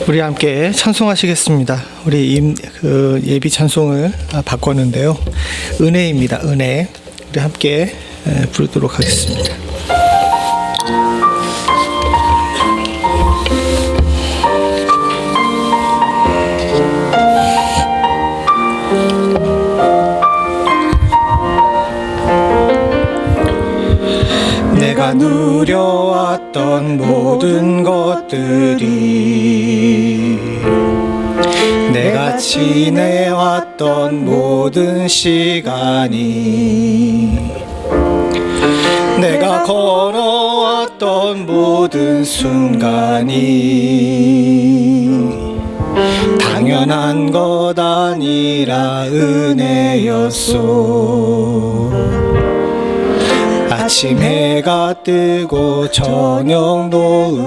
우리 함께 찬송하시겠습니다. 우리 예비 찬송을 바꿨는데요. 은혜입니다. 은혜. 우리 함께 부르도록 하겠습니다. 내가 누려왔던 모든 것들이, 내가 지내왔던 모든 시간이, 내가 걸어왔던 모든 순간이 당연한 것 아니라 은혜였소. 아침 해가 뜨고 저녁 노을,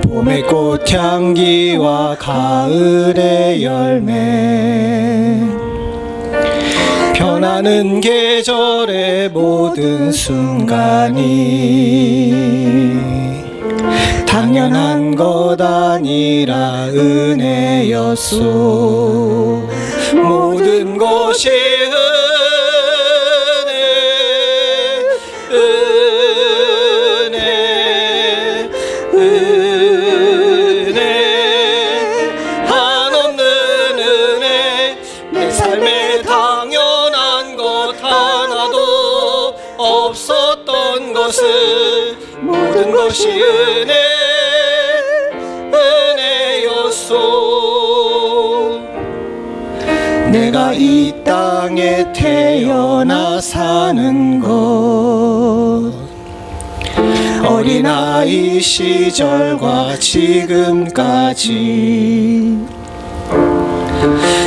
봄의 꽃향기와 가을의 열매, 변하는 계절의 모든 순간이 당연한 것 아니라 은혜였소. 모든 것이 모든 것이 은혜였소. 내가 이 땅에 태어나 사는 것, 어린아이 시절과 지금까지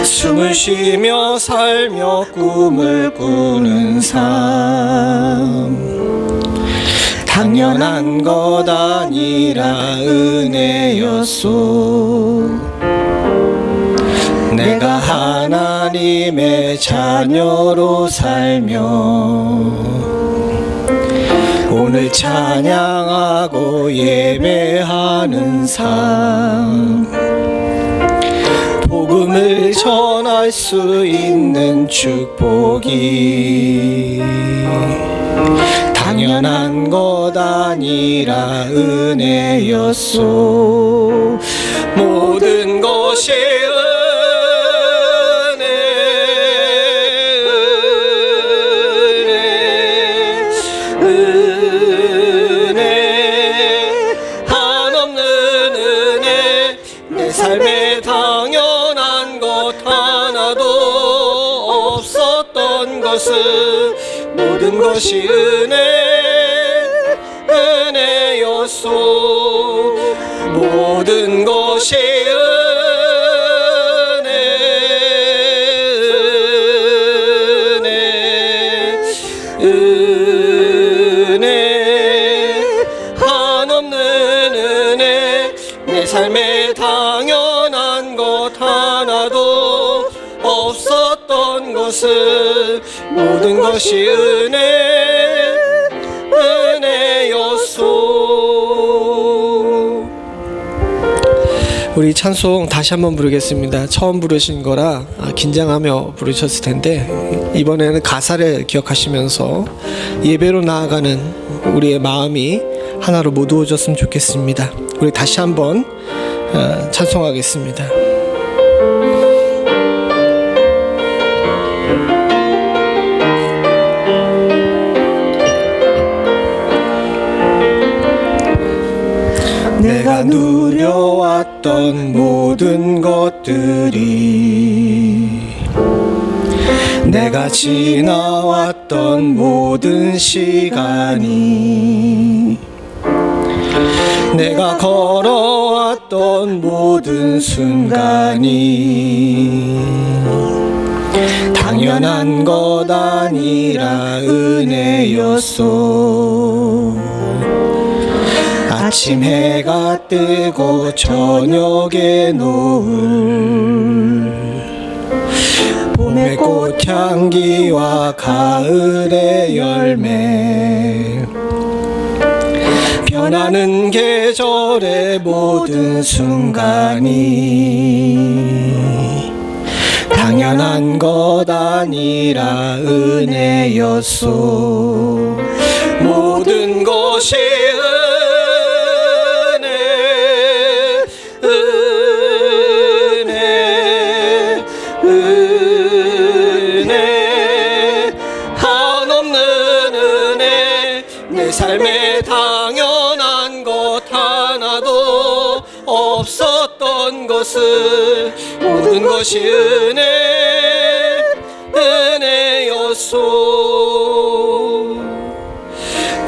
숨을 쉬며 살며 꿈을 꾸는 삶, 당연한 것 아니라 은혜였소. 내가 하나님의 자녀로 살며 오늘 찬양하고 예배하는 삶, 복음을 전할 수 있는 축복이 당연한 것 아니라 은혜였소. 모든 것이 은혜, 한없는 은혜. 내 삶에 당연한 것 하나도 없었던 것은 모든 것이 은혜였소. 모든 것이 은혜, 한없는 은혜. 내 삶에 당연한 것 하나도 없었던 것은 모든 것이 은혜였소. 우리 찬송 다시 한번 부르겠습니다. 처음 부르신 거라 긴장하며 부르셨을 텐데, 이번에는 가사를 기억하시면서 예배로 나아가는 우리의 마음이 하나로 모두어졌으면 좋겠습니다. 우리 다시 한번 찬송하겠습니다. 내가 누려왔던 모든 것들이, 내가 지나왔던 모든 시간이, 내가 걸어왔던 모든 순간이 당연한 것 아니라 은혜였소. 아침 해가 뜨고 저녁에 노을, 봄의 꽃향기와 가을의 열매, 변하는 계절의 모든 순간이 당연한 것 아니라 은혜였소. 모든 것이 은혜 한없는 은혜. 내 삶에 당연한 것 하나도 없었던 것을 모든 것이 은혜였소.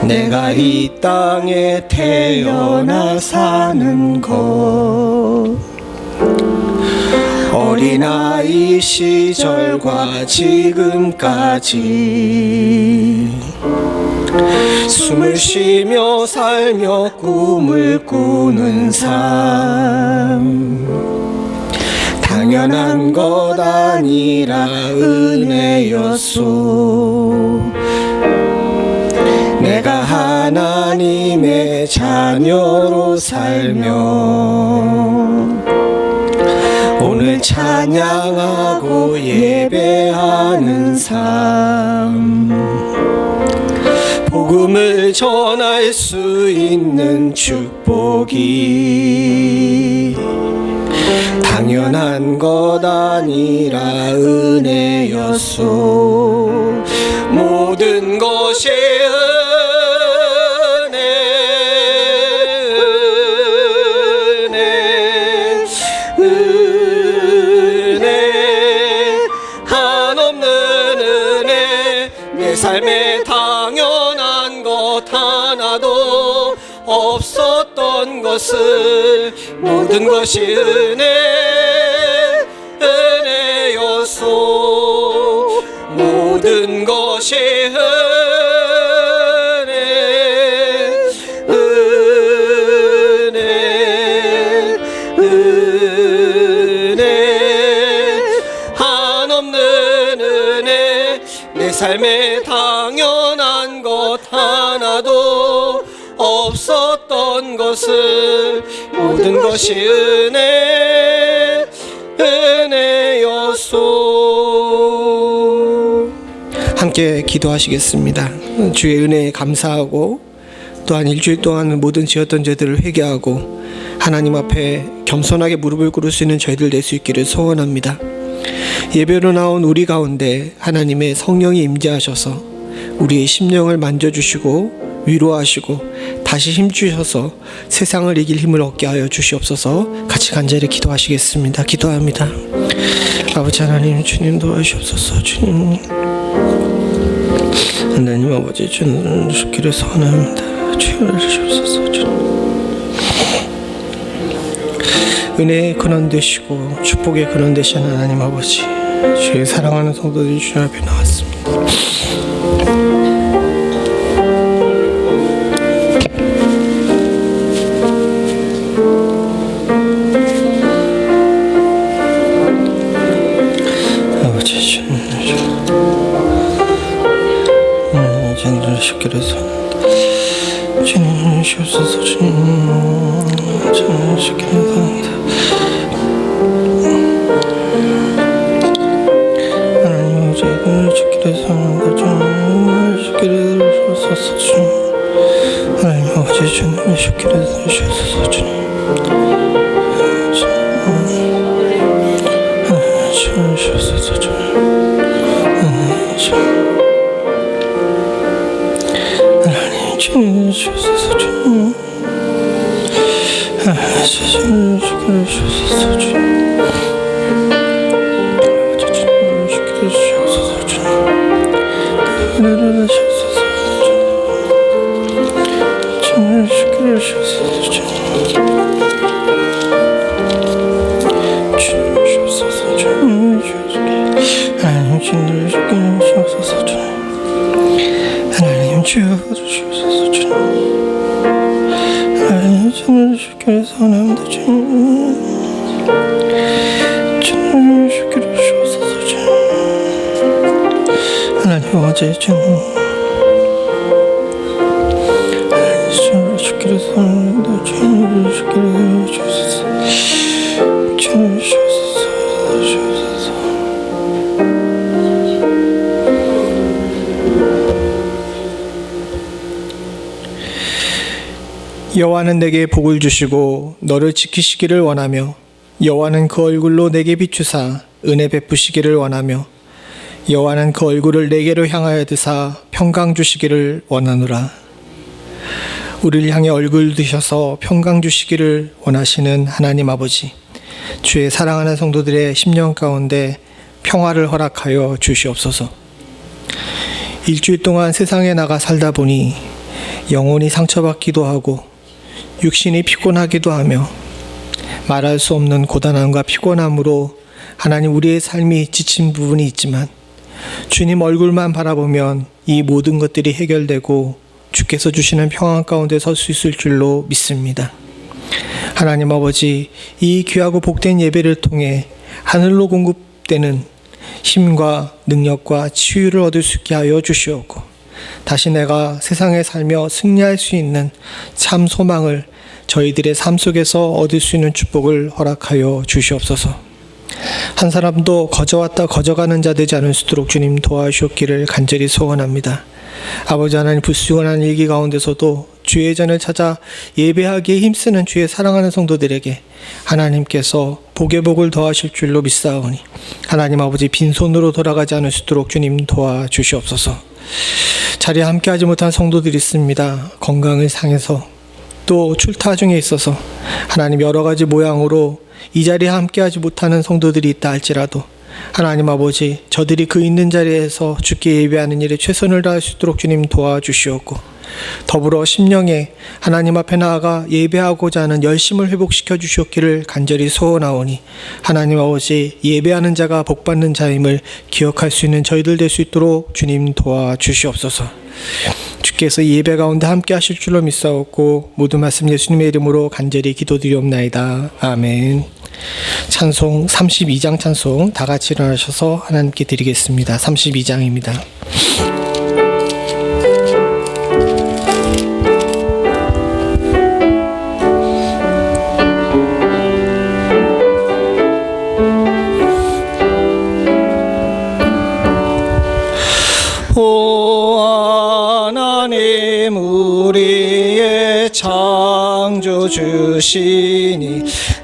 내가 이 땅에 태어나 사는 것 어린아이 시절과 지금까지 숨을 쉬며 살며 꿈을 꾸는 삶 당연한 것 아니라 은혜였소. 내가 하나님의 자녀로 살며 오늘 찬양하고 예배하는 삶 복음을 전할 수 있는 축복이 당연한 것 아니라 은혜였소. 모든 것이 은혜 한없는 은혜. 내 삶에 당연한 것 하나도 없었던 것을 모든 것이 은혜였소. 모든 것이 은혜 한없는 은혜. 내 삶에 당연한 것 하나도 없었던 것을 모든 것이 은혜였소. 함께 기도하시겠습니다. 주의 은혜에 감사하고 또한 일주일 동안 모든 지었던 죄들을 회개하고 하나님 앞에 겸손하게 무릎을 꿇을 수 있는 저희들 될 수 있기를 소원합니다. 예배로 나온 우리 가운데 하나님의 성령이 임재하셔서 우리의 심령을 만져주시고 위로하시고 다시 힘주셔서 세상을 이길 힘을 얻게 하여 주시옵소서. 같이 간절히 기도하시겠습니다. 기도합니다. 아버지 하나님, 주님 도와주시옵소서. 주님 하나님 아버지, 주님 주기를 소원합니다. 주여 주시옵소서. 주님 은혜의 근원 되시고 축복의 근원 되신 하나님 아버지, 주의 사랑하는 성도들이 주님 앞에 나왔습니다. 아버지, 주님 주기를 소원합니다. 주님 주옵소서. 주님 주기를 소원합니다. 하나님 저희를 주기를 소원합니다. 주님 주기를 주옵소서. 주님 하나님 아버지, 주님 주기를 주옵소서. 주님 주옵소서. 주님 하나님 주님 주옵소서. 주님 주님 주기를 주옵소서. 주님 하나님 주옵소서. 주님 하나님 주님 주기를 소원합니다. 주님 주기를 주옵소서. 주님 하나님 아버지, 주님 하나님 주기를 주소서 주님 주시기를 주소서 주님 주소서 여호와는 내게 복을 주시고 너를 지키시기를 원하며 여호와는 그 얼굴로 내게 비추사 은혜 베푸시기를 원하며 여호와는 그 얼굴을 내게로 향하여 드사 평강 주시기를 원하노라. 우리를 향해 얼굴 드셔서 평강 주시기를 원하시는 하나님 아버지, 주의 사랑하는 성도들의 심령 가운데 평화를 허락하여 주시옵소서. 일주일 동안 세상에 나가 살다 보니 영혼이 상처받기도 하고 육신이 피곤하기도 하며 말할 수 없는 고단함과 피곤함으로 하나님 우리의 삶이 지친 부분이 있지만 주님 얼굴만 바라보면 이 모든 것들이 해결되고 주께서 주시는 평안 가운데 설 수 있을 줄로 믿습니다. 하나님 아버지, 이 귀하고 복된 예배를 통해 하늘로 공급되는 힘과 능력과 치유를 얻을 수 있게 하여 주시옵고 다시 내가 세상에 살며 승리할 수 있는 참 소망을 저희들의 삶 속에서 얻을 수 있는 축복을 허락하여 주시옵소서. 한 사람도 거저왔다 거저가는 자 되지 않을 수 있도록 주님 도와주셨기를 간절히 소원합니다. 아버지 하나님, 불순한 일기 가운데서도 주의 전을 찾아 예배하기에 힘쓰는 주의 사랑하는 성도들에게 하나님께서 복의 복을 더하실 줄로 믿사오니 하나님 아버지, 빈손으로 돌아가지 않을 수 있도록 주님 도와주시옵소서. 자리에 함께하지 못한 성도들이 있습니다. 건강을 상해서 또 출타 중에 있어서 하나님 여러 가지 모양으로 이 자리에 함께하지 못하는 성도들이 있다 할지라도 하나님 아버지, 저들이 그 있는 자리에서 주께 예배하는 일에 최선을 다할 수 있도록 주님 도와주시옵고 더불어 심령에 하나님 앞에 나아가 예배하고자 하는 열심을 회복시켜 주시옵기를 간절히 소원하오니 하나님 아버지, 예배하는 자가 복받는 자임을 기억할 수 있는 저희들 될 수 있도록 주님 도와주시옵소서. 주께서 이 예배 가운데 함께 하실 줄로 믿사옵고 모든 말씀 예수님의 이름으로 간절히 기도드리옵나이다. 아멘. 찬송 32장 찬송 다 같이 일어나셔서 하나님께 드리겠습니다. 32장입니다. 우리의 창조주시니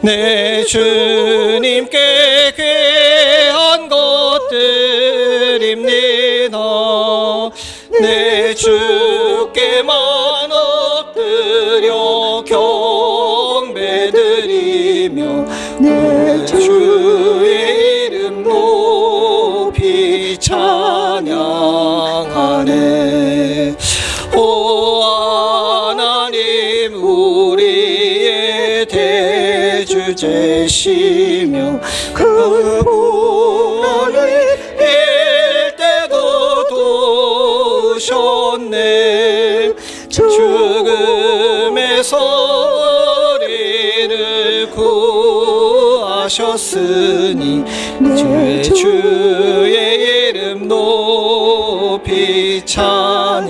내 주님께 귀한 것들입니다. 내 주께만 엎드려 경배드리며 내 주의 이름 높이 찬양하네. 오 하나님, 우리의 대주제시며 그 구원을 일 때도 도우셨네. 죽음에서 우리를 구하셨으니 주의 이름 높이 찬양하네.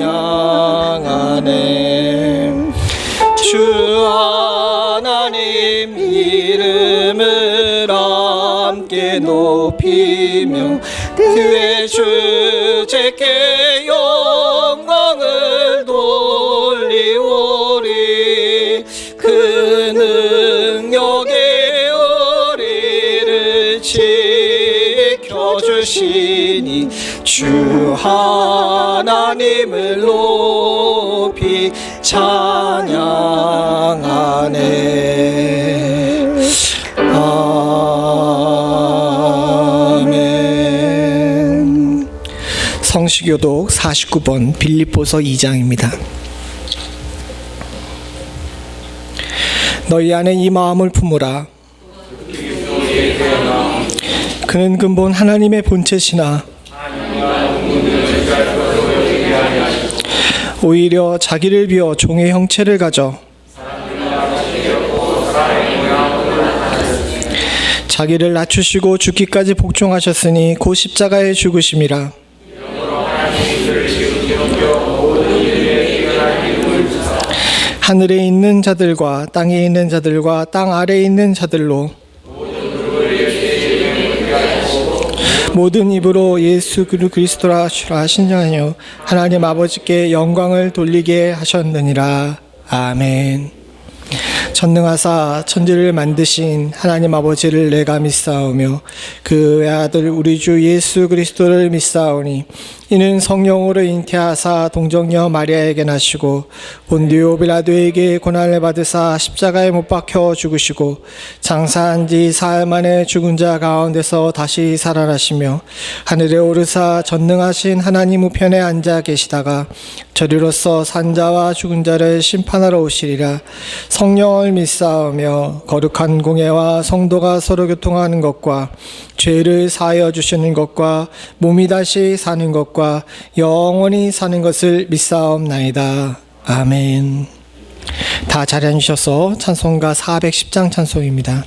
주 하나님 이름을 함께 높이며 그의 주제께 영광을 돌리오리. 그 능력에 우리를 지켜주시니 주 하나님을 높이 찬양하네. 아멘. 성시교독 49번 빌립보서 2장입니다. 너희 안에 이 마음을 품으라. 그는 근본 하나님의 본체시나 오히려 자기를 비워 종의 형체를 가져 자기를 낮추시고 죽기까지 복종하셨으니 곧 십자가에 죽으심이라. 하늘에 있는 자들과 땅에 있는 자들과 땅 아래에 있는 자들로 모든 입으로 예수 그리스도라 주라 신정하여 하나님 아버지께 영광을 돌리게 하셨느니라. 아멘. 전능하사 천지를 만드신 하나님 아버지를 내가 믿사오며 그 외아들 우리 주 예수 그리스도를 믿사오니 이는 성령으로 잉태하사 동정녀 마리아에게 나시고 본디오 빌라도에게 고난을 받으사 십자가에 못 박혀 죽으시고 장사한 지 사흘 만에 죽은 자 가운데서 다시 살아나시며 하늘에 오르사 전능하신 하나님 우편에 앉아 계시다가 저리로서 산자와 죽은 자를 심판하러 오시리라. 성령을 믿사오며 거룩한 공예와 성도가 서로 교통하는 것과 죄를 사하여 주시는 것과 몸이 다시 사는 것과 영원히 사는 것을 믿사옵나이다. 아멘. 다 자리 앉으셔서 찬송가 410장 찬송입니다.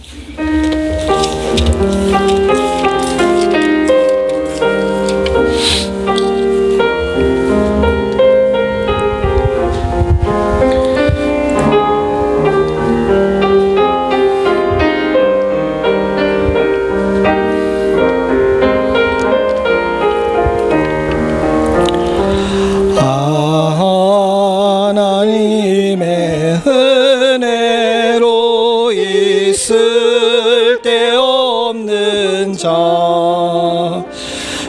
하나님의 은혜로 있을 데 없는 자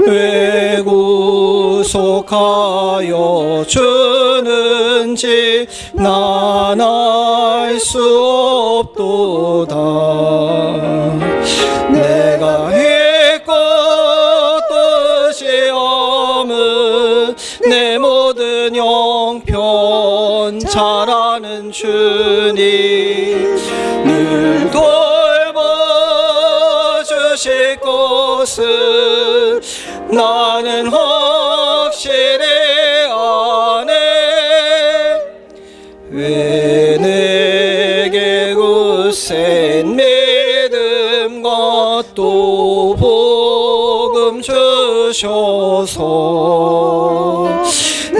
왜 구속하여 주는지 난 알 수 없도다. 내가 했고 뜻이 없는 내 모든 형편 잘 아는 주님 늘 돌봐주실 것은 나는 확실히 아네. 왜 내게 굳센 믿음과 또 복음 주셔서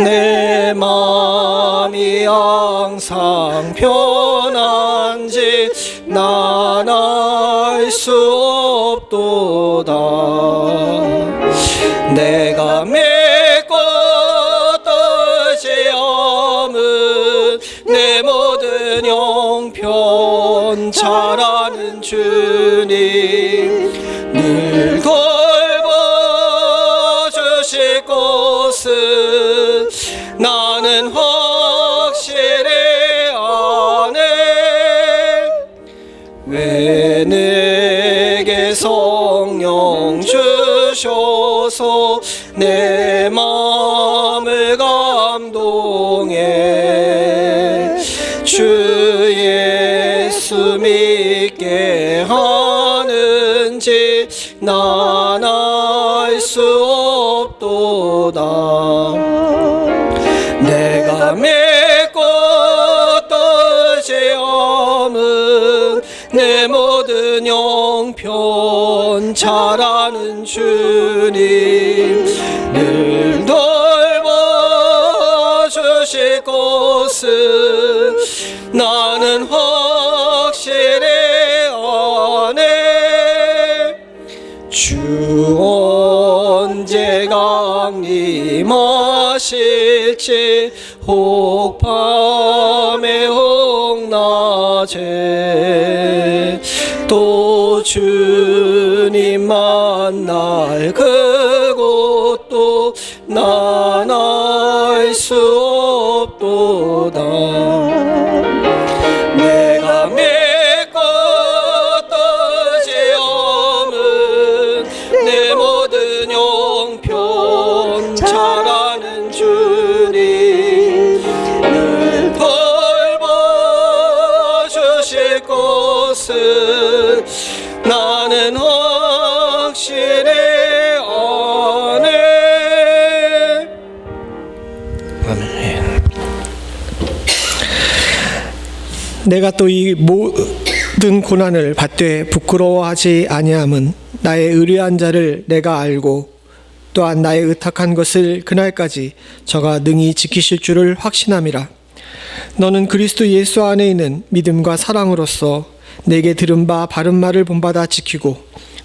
내 마음이 항상 편한지 난 알 수 없도다. 내가 믿고 뜻이 없는 내 모든 형편 잘 아는 주님 늘 돌봐주실 것은 나는 확실히 아네. 왜 내게 성령 주셔서 내 마음을 감동해 주 예수 믿게 하는지 난 알 수 없도다. 내가 믿고 뜻이 없는 내 모든 형편 잘 아는 주님 늘 돌봐주실 것은 나는 확실히 아네. 주 언제 강림하실지 혹 밤에 혹 낮에 또 주님 만날 그곳도 난 알 수 없도다. 내가 믿고 뜻이 없는 내 모든 형편 잘 아는 주님 늘 돌봐주실 것은 나는 확실히 아네. 아멘. 내가 또 이 모든 고난을 받되 부끄러워하지 아니함은 나의 의뢰한 자를 내가 알고 또한 나의 의탁한 것을 그날까지 저가 능히 지키실 줄을 확신함이라. 너는 그리스도 예수 안에 있는 믿음과 사랑으로서 내게 들은 바 바른 말을 본받아 지키고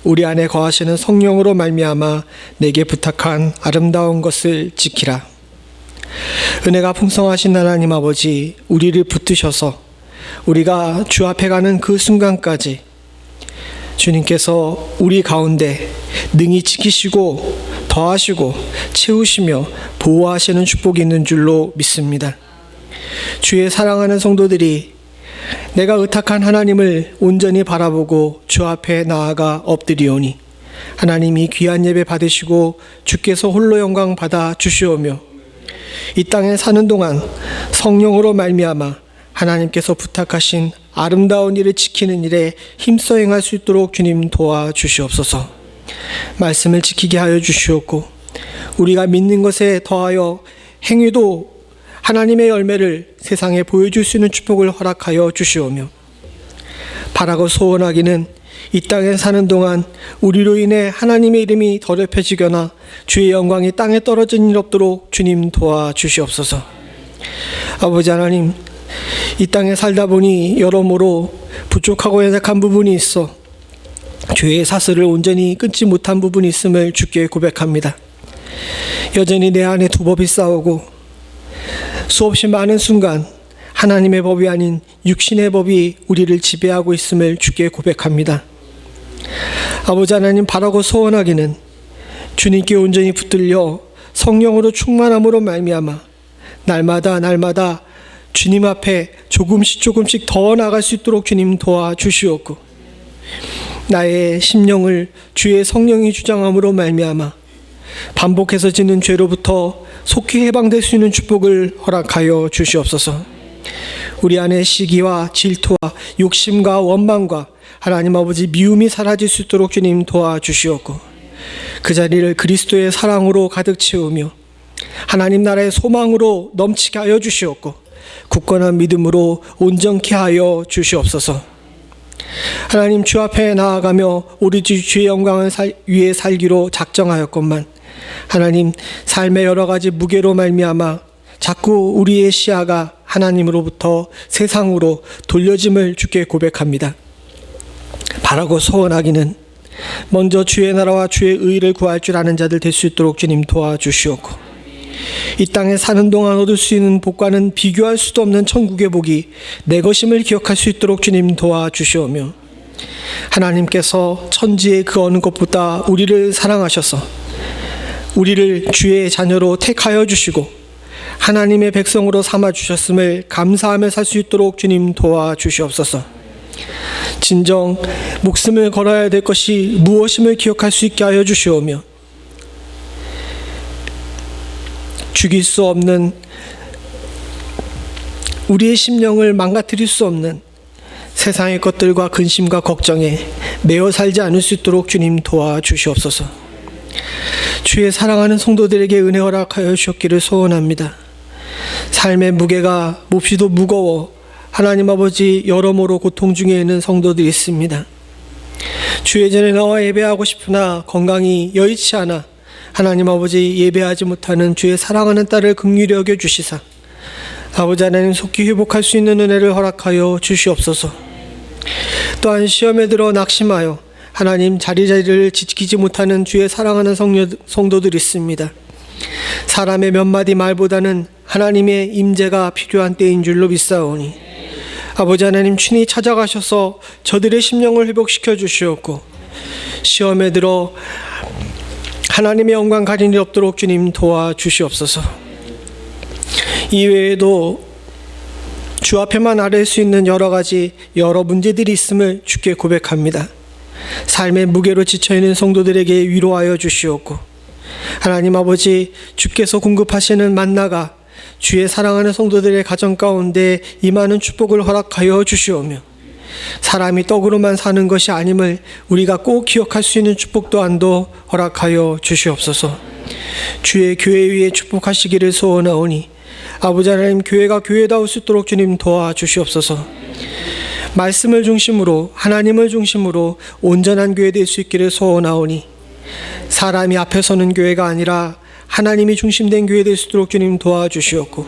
우리 안에 거하시는 성령으로 말미암아 내게 부탁한 아름다운 것을 지키라. 은혜가 풍성하신 하나님 아버지, 우리를 붙드셔서 우리가 주 앞에 가는 그 순간까지 주님께서 우리 가운데 능히 지키시고 더하시고 채우시며 보호하시는 축복이 있는 줄로 믿습니다. 주의 사랑하는 성도들이 내가 의탁한 하나님을 온전히 바라보고 주 앞에 나아가 엎드리오니 하나님이 귀한 예배 받으시고 주께서 홀로 영광 받아 주시오며 이 땅에 사는 동안 성령으로 말미암아 하나님께서 부탁하신 아름다운 일을 지키는 일에 힘써 행할 수 있도록 주님 도와주시옵소서. 말씀을 지키게 하여 주시옵고 우리가 믿는 것에 더하여 행위도 하나님의 열매를 세상에 보여줄 수 있는 축복을 허락하여 주시오며 바라고 소원하기는 이 땅에 사는 동안 우리로 인해 하나님의 이름이 더럽혀지거나 주의 영광이 땅에 떨어진 일 없도록 주님 도와주시옵소서. 아버지 하나님, 이 땅에 살다 보니 여러모로 부족하고 연약한 부분이 있어 주의 사슬을 온전히 끊지 못한 부분이 있음을 주께 고백합니다. 여전히 내 안에 두 법이 싸우고 수없이 많은 순간 하나님의 법이 아닌 육신의 법이 우리를 지배하고 있음을 주께 고백합니다. 아버지 하나님, 바라고 소원하기는 주님께 온전히 붙들려 성령으로 충만함으로 말미암아 날마다 주님 앞에 조금씩 더 나아갈 수 있도록 주님 도와주시옵고 나의 심령을 주의 성령이 주장함으로 말미암아 반복해서 짓는 죄로부터 속히 해방될 수 있는 축복을 허락하여 주시옵소서. 우리 안에 시기와 질투와 욕심과 원망과 하나님 아버지 미움이 사라질 수 있도록 주님 도와주시옵고 그 자리를 그리스도의 사랑으로 가득 채우며 하나님 나라의 소망으로 넘치게 하여 주시옵고 굳건한 믿음으로 온전케 하여 주시옵소서. 하나님, 주 앞에 나아가며 오로지 주의 영광을 위해 살기로 작정하였건만 하나님, 삶의 여러 가지 무게로 말미암아 자꾸 우리의 시야가 하나님으로부터 세상으로 돌려짐을 주께 고백합니다. 바라고 소원하기는 먼저 주의 나라와 주의 의를 구할 줄 아는 자들 될 수 있도록 주님 도와주시옵고 이 땅에 사는 동안 얻을 수 있는 복과는 비교할 수도 없는 천국의 복이 내 것임을 기억할 수 있도록 주님 도와주시오며 하나님께서 천지의 그 어느 것보다 우리를 사랑하셔서 우리를 주의 자녀로 택하여 주시고 하나님의 백성으로 삼아 주셨음을 감사하며 살 수 있도록 주님 도와주시옵소서. 진정 목숨을 걸어야 될 것이 무엇임을 기억할 수 있게 하여 주시오며 죽일 수 없는 우리의 심령을 망가뜨릴 수 없는 세상의 것들과 근심과 걱정에 매어 살지 않을 수 있도록 주님 도와주시옵소서. 주의 사랑하는 성도들에게 은혜 허락하여 주셨기를 소원합니다. 삶의 무게가 몹시도 무거워 하나님 아버지 여러모로 고통 중에 있는 성도들이 있습니다. 주의 전에 나와 예배하고 싶으나 건강이 여의치 않아 하나님 아버지 예배하지 못하는 주의 사랑하는 딸을 긍휼히 여겨 주시사 아버지 하나님 속히 회복할 수 있는 은혜를 허락하여 주시옵소서. 또한 시험에 들어 낙심하여 하나님 자리를 지키지 못하는 주의 사랑하는 성도들이 있습니다. 사람의 몇 마디 말보다는 하나님의 임재가 필요한 때인 줄로 믿사오니 아버지 하나님 친히 찾아가셔서 저들의 심령을 회복시켜 주시옵고 시험에 들어 하나님의 영광 가린 일 없도록 주님 도와주시옵소서. 이외에도 주 앞에만 아뢰 수 있는 여러 문제들이 있음을 주께 고백합니다. 삶의 무게로 지쳐있는 성도들에게 위로하여 주시옵고 하나님 아버지 주께서 공급하시는 만나가 주의 사랑하는 성도들의 가정 가운데 임하는 축복을 허락하여 주시오며 사람이 떡으로만 사는 것이 아님을 우리가 꼭 기억할 수 있는 축복 또한도 허락하여 주시옵소서. 주의 교회 위에 축복하시기를 소원하오니 아버지 하나님 교회가 교회다울 수 있도록 주님 도와주시옵소서. 말씀을 중심으로 하나님을 중심으로 온전한 교회 될 수 있기를 소원하오니 사람이 앞에 서는 교회가 아니라 하나님이 중심된 교회 될 수 있도록 주님 도와주시옵고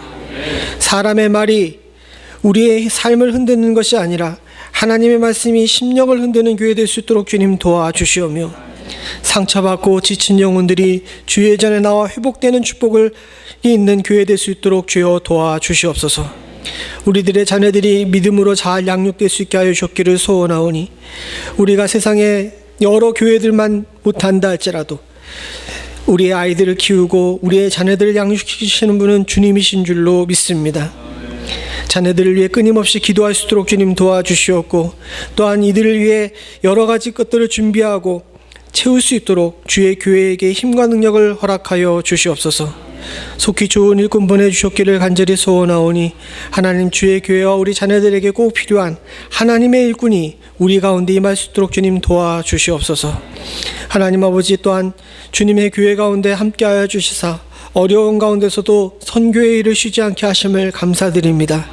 사람의 말이 우리의 삶을 흔드는 것이 아니라 하나님의 말씀이 심령을 흔드는 교회 될 수 있도록 주님 도와주시오며, 상처받고 지친 영혼들이 주의 전에 나와 회복되는 축복을 있는 교회 될 수 있도록 주여 도와주시옵소서. 우리들의 자녀들이 믿음으로 잘 양육될 수 있게 하여 주옵기를 소원하오니, 우리가 세상에 여러 교회들만 못한다 할지라도 우리의 아이들을 키우고 우리의 자녀들을 양육시키시는 분은 주님이신 줄로 믿습니다. 자녀들을 위해 끊임없이 기도할 수 있도록 주님 도와주시옵고, 또한 이들을 위해 여러 가지 것들을 준비하고 채울 수 있도록 주의 교회에게 힘과 능력을 허락하여 주시옵소서. 속히 좋은 일꾼 보내주셨기를 간절히 소원하오니, 하나님 주의 교회와 우리 자녀들에게 꼭 필요한 하나님의 일꾼이 우리 가운데 임할 수 있도록 주님 도와주시옵소서. 하나님 아버지, 또한 주님의 교회 가운데 함께하여 주시사 어려운 가운데서도 선교의 일을 쉬지 않게 하심을 감사드립니다.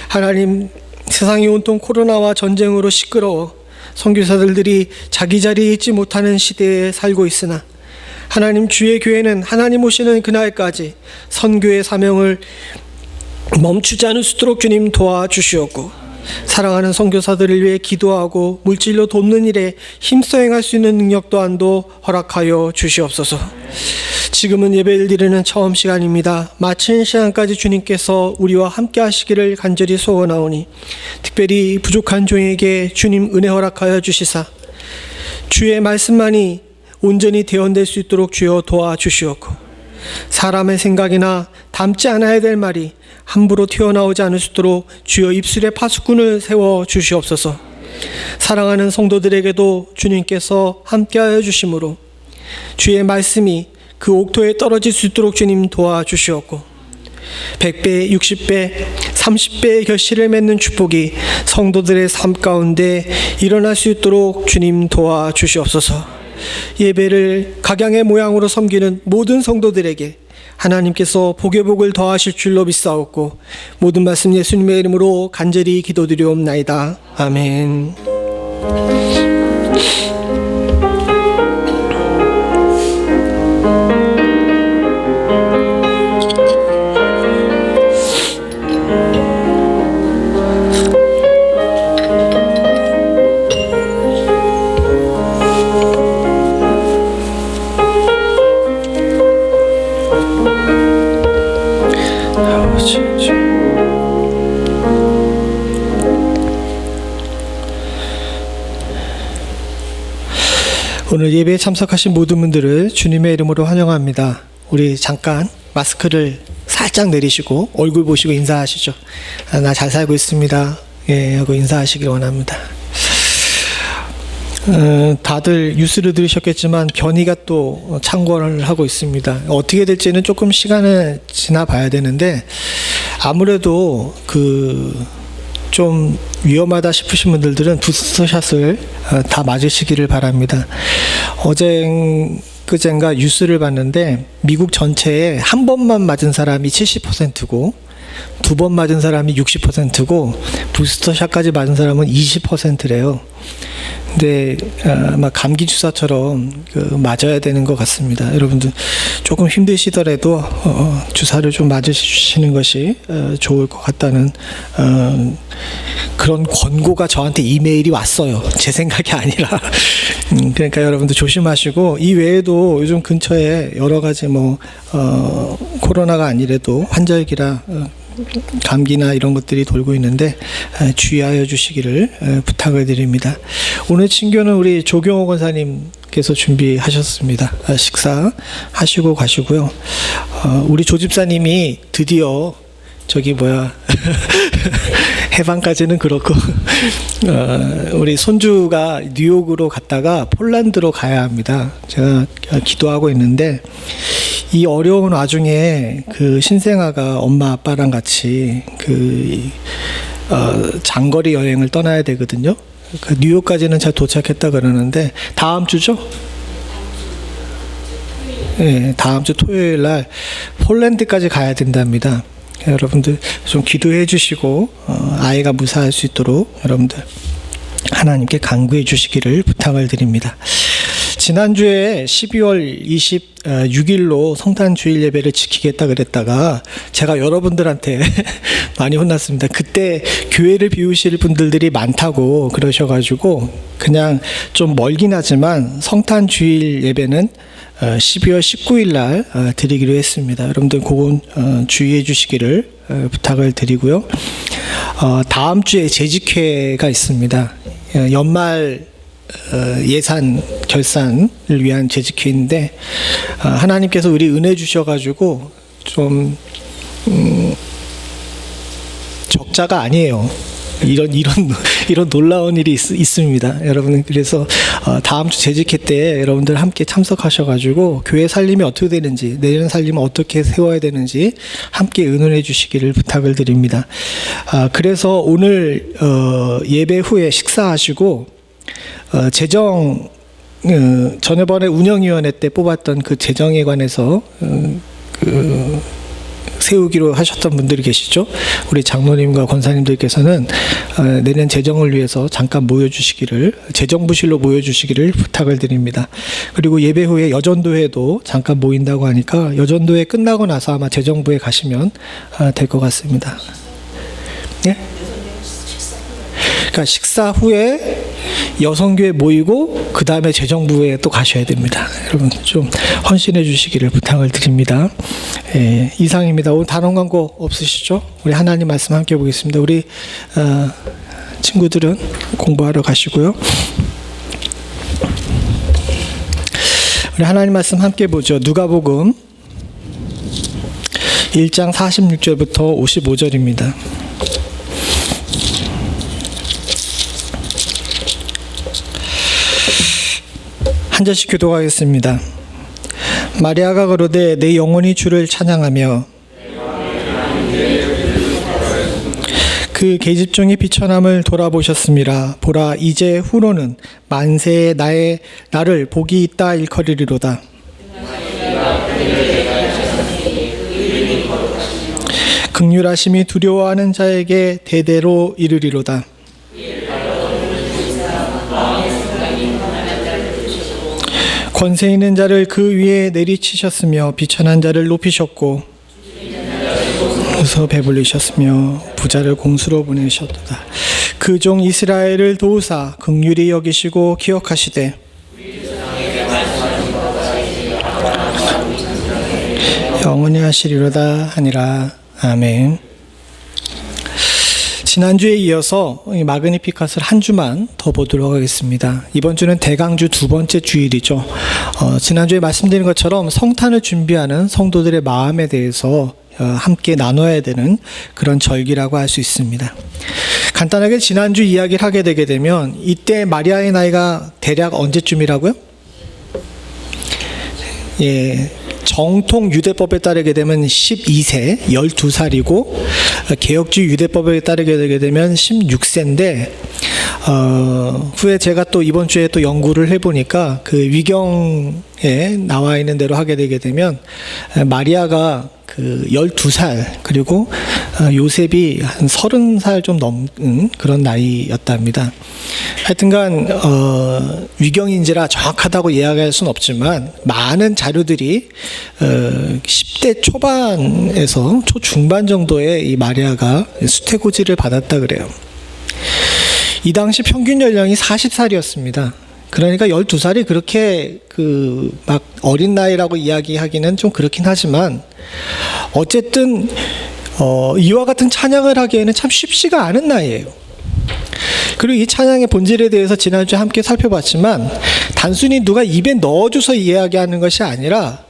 하나님, 세상이 온통 코로나와 전쟁으로 시끄러워 선교사들이 자기 자리에 있지 못하는 시대에 살고 있으나, 하나님 주의 교회는 하나님 오시는 그날까지 선교의 사명을 멈추지 않을 수 있도록 주님 도와주시옵고, 사랑하는 선교사들을 위해 기도하고 물질로 돕는 일에 힘써 행할 수 있는 능력 또한도 허락하여 주시옵소서. 지금은 예배를 드리는 처음 시간입니다. 마치는 시간까지 주님께서 우리와 함께 하시기를 간절히 소원하오니, 특별히 부족한 종에게 주님 은혜 허락하여 주시사 주의 말씀만이 온전히 대언될 수 있도록 주여 도와주시옵고, 사람의 생각이나 담지 않아야 될 말이 함부로 튀어나오지 않을 수 있도록 주여 입술에 파수꾼을 세워 주시옵소서. 사랑하는 성도들에게도 주님께서 함께하여 주심으로 주의 말씀이 그 옥토에 떨어질 수 있도록 주님 도와주시옵고, 100배, 60배, 30배의 결실을 맺는 축복이 성도들의 삶 가운데 일어날 수 있도록 주님 도와주시옵소서. 예배를 각양의 모양으로 섬기는 모든 성도들에게 하나님께서 복의 복을 더하실 줄로 믿사옵고, 모든 말씀 예수님의 이름으로 간절히 기도드리옵나이다. 아멘. 오늘 예배에 참석하신 모든 분들을 주님의 이름으로 환영합니다. 우리 잠깐 마스크를 살짝 내리시고 얼굴 보시고 인사하시죠. 나 잘 살고 있습니다. 예, 하고 인사하시길 원합니다. 다들 뉴스를 들으셨겠지만 변이가 또 창궐을 하고 있습니다. 어떻게 될지는 조금 시간을 지나 봐야 되는데, 아무래도 좀 위험하다 싶으신 분들은 부스터샷을 다 맞으시기를 바랍니다. 그젠가 뉴스를 봤는데, 미국 전체에 한 번만 맞은 사람이 70%고 두 번 맞은 사람이 60%고 부스터샷까지 맞은 사람은 20%래요. 근데 아마 감기 주사처럼 맞아야 되는 것 같습니다. 여러분들 조금 힘드시더라도 주사를 좀 맞으시는 것이 좋을 것 같다는 그런 권고가 저한테 이메일이 왔어요. 제 생각이 아니라. 그러니까 여러분들 조심하시고, 이 외에도 요즘 근처에 여러 가지 코로나가 아니래도 환절기라 감기나 이런 것들이 돌고 있는데 주의하여 주시기를 부탁을 드립니다. 오늘 친교는 우리 조경호 권사님께서 준비하셨습니다. 식사 하시고 가시고요. 우리 조집사님이 드디어 해방까지는 그렇고 우리 손주가 뉴욕으로 갔다가 폴란드로 가야 합니다. 제가 기도하고 있는데, 이 어려운 와중에 신생아가 엄마 아빠랑 같이 장거리 여행을 떠나야 되거든요. 뉴욕까지는 잘 도착했다 그러는데, 다음 주죠? 네, 다음 주 토요일 날 폴란드까지 가야 된답니다. 여러분들 좀 기도해 주시고 아이가 무사할 수 있도록 여러분들 하나님께 간구해 주시기를 부탁을 드립니다. 지난주에 12월 26일로 성탄 주일 예배를 지키겠다 그랬다가 제가 여러분들한테 많이 혼났습니다. 그때 교회를 비우실 분들이 많다고 그러셔가지고 그냥 좀 멀긴 하지만 성탄 주일 예배는 12월 19일 날 드리기로 했습니다. 여러분들 그건 주의해 주시기를 부탁을 드리고요. 다음 주에 재직회가 있습니다. 연말 예산 결산을 위한 재직회인데 하나님께서 우리 은혜 주셔가지고 좀 적자가 아니에요. 이런 놀라운 일이 있습니다. 여러분, 그래서 다음 주 재직회 때 여러분들 함께 참석하셔가지고 교회 살림이 어떻게 되는지, 내년 살림을 어떻게 세워야 되는지 함께 의논해 주시기를 부탁을 드립니다. 그래서 오늘 예배 후에 식사하시고 재정 전번에 운영위원회 때 뽑았던 그 재정에 관해서 세우기로 하셨던 분들이 계시죠. 우리 장로님과 권사님들께서는 내년 재정을 위해서 잠깐 모여주시기를, 재정부실로 모여주시기를 부탁을 드립니다. 그리고 예배 후에 여전도회도 잠깐 모인다고 하니까 여전도회 끝나고 나서 아마 재정부에 가시면 될 것 같습니다. 예? 그러니까 식사 후에 여성교회 모이고 그 다음에 재정부에 또 가셔야 됩니다. 여러분 좀 헌신해 주시기를 부탁을 드립니다. 이상입니다. 오늘 단원 광고 없으시죠? 우리 하나님 말씀 함께 보겠습니다. 우리 친구들은 공부하러 가시고요. 우리 하나님 말씀 함께 보죠. 누가복음 1장 46절부터 55절입니다. 한 절씩 교독하겠습니다. 마리아가 가로되 내 영혼이 주를 찬양하며 그 계집 중에 비천함을 돌아보셨음이라. 보라, 이제 후로는 만세에 나를 복이 있다 일컬으리로다. 긍휼하심이 두려워하는 자에게 대대로 이르리로다. 권세 있는 자를 그 위에 내리치셨으며 비천한 자를 높이셨고 웃어 배불리셨으며 부자를 공수로 보내셨도다. 그 종 이스라엘을 도우사 긍휼히 여기시고 기억하시되 영원히 하시리로다 하니라. 아멘. 지난주에 이어서 마그니피컷을 한 주만 더 보도록 하겠습니다. 이번 주는 대강주 두 번째 주일이죠. 지난주에 말씀드린 것처럼 성탄을 준비하는 성도들의 마음에 대해서 함께 나눠야 되는 그런 절기라고 할 수 있습니다. 간단하게 지난주 이야기를 하게 되게 되면 이때 마리아의 나이가 대략 언제쯤이라고요? 예. 정통 유대법에 따르게 되면 12세, 12살이고 개혁주의 유대법에 따르게 되게 되면 16세인데 후에 제가 또 이번 주에 또 연구를 해보니까 그 위경에 나와 있는 대로 하게 되게 되면 마리아가 그 12살 그리고 요셉이 한 30살 좀 넘은 그런 나이였답니다. 하여튼간 위경인지라 정확하다고 이야기할 수는 없지만 많은 자료들이 10대 초반에서 초중반 정도의 이 마리아가 수태고지를 받았다 그래요. 이 당시 평균 연령이 40살이었습니다. 그러니까 12살이 그렇게 막 어린 나이라고 이야기하기는 좀 그렇긴 하지만 어쨌든 이와 같은 찬양을 하기에는 참 쉽지가 않은 나이예요. 그리고 이 찬양의 본질에 대해서 지난주에 함께 살펴봤지만 단순히 누가 입에 넣어줘서 이야기하는 것이 아니라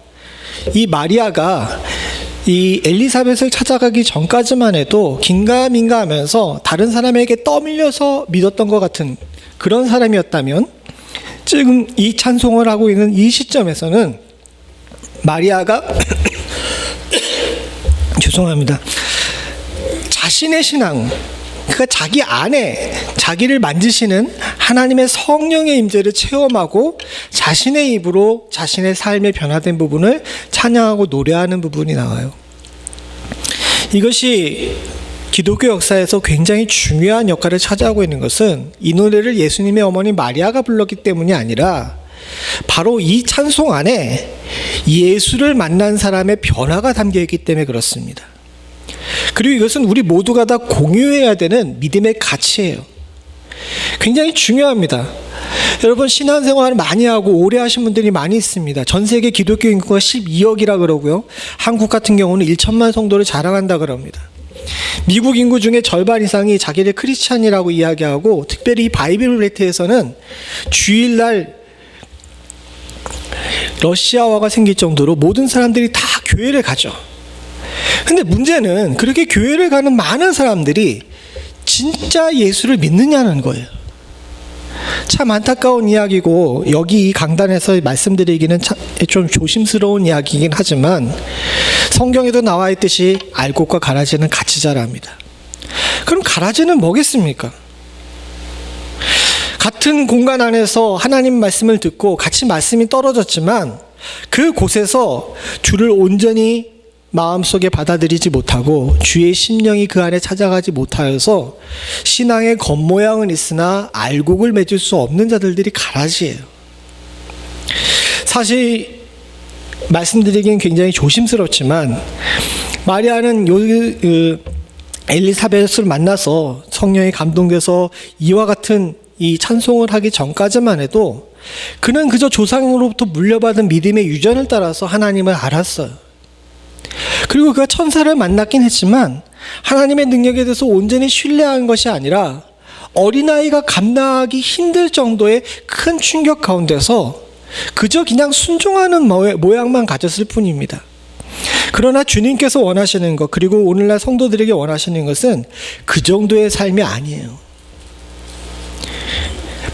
이 마리아가 이 엘리사벳을 찾아가기 전까지만 해도 긴가민가 하면서 다른 사람에게 떠밀려서 믿었던 것 같은 그런 사람이었다면 지금 이 찬송을 하고 있는 이 시점에서는 마리아가 죄송합니다. 자신의 신앙, 그러니까 자기 안에 자기를 만지시는 하나님의 성령의 임재를 체험하고 자신의 입으로 자신의 삶의 변화된 부분을 찬양하고 노래하는 부분이 나와요. 이것이 기독교 역사에서 굉장히 중요한 역할을 차지하고 있는 것은 이 노래를 예수님의 어머니 마리아가 불렀기 때문이 아니라 바로 이 찬송 안에 예수를 만난 사람의 변화가 담겨 있기 때문에 그렇습니다. 그리고 이것은 우리 모두가 다 공유해야 되는 믿음의 가치예요. 굉장히 중요합니다. 여러분, 신앙생활을 많이 하고 오래 하신 분들이 많이 있습니다. 전 세계 기독교 인구가 12억이라 그러고요. 한국 같은 경우는 1천만 성도를 자랑한다 그럽니다. 미국 인구 중에 절반 이상이 자기를 크리스찬이라고 이야기하고, 특별히 이 바이블 벨트에서는 주일날 러시아화가 생길 정도로 모든 사람들이 다 교회를 가죠. 근데 문제는 그렇게 교회를 가는 많은 사람들이 진짜 예수를 믿느냐는 거예요. 참 안타까운 이야기고, 여기 이 강단에서 말씀드리기는 좀 조심스러운 이야기이긴 하지만 성경에도 나와 있듯이 알곡과 가라지는 같이 자랍니다. 그럼 가라지는 뭐겠습니까? 같은 공간 안에서 하나님 말씀을 듣고 같이 말씀이 떨어졌지만 그 곳에서 주를 온전히 마음속에 받아들이지 못하고 주의 심령이 그 안에 찾아가지 못하여서 신앙의 겉모양은 있으나 알곡을 맺을 수 없는 자들이 가라지예요. 사실 말씀드리기는 굉장히 조심스럽지만, 마리아는 엘리사벳을 만나서 성령이 감동돼서 이와 같은 이 찬송을 하기 전까지만 해도 그는 그저 조상으로부터 물려받은 믿음의 유전을 따라서 하나님을 알았어요. 그리고 그가 천사를 만났긴 했지만 하나님의 능력에 대해서 온전히 신뢰한 것이 아니라 어린아이가 감당하기 힘들 정도의 큰 충격 가운데서 그저 그냥 순종하는 모양만 가졌을 뿐입니다. 그러나 주님께서 원하시는 것, 그리고 오늘날 성도들에게 원하시는 것은 그 정도의 삶이 아니에요.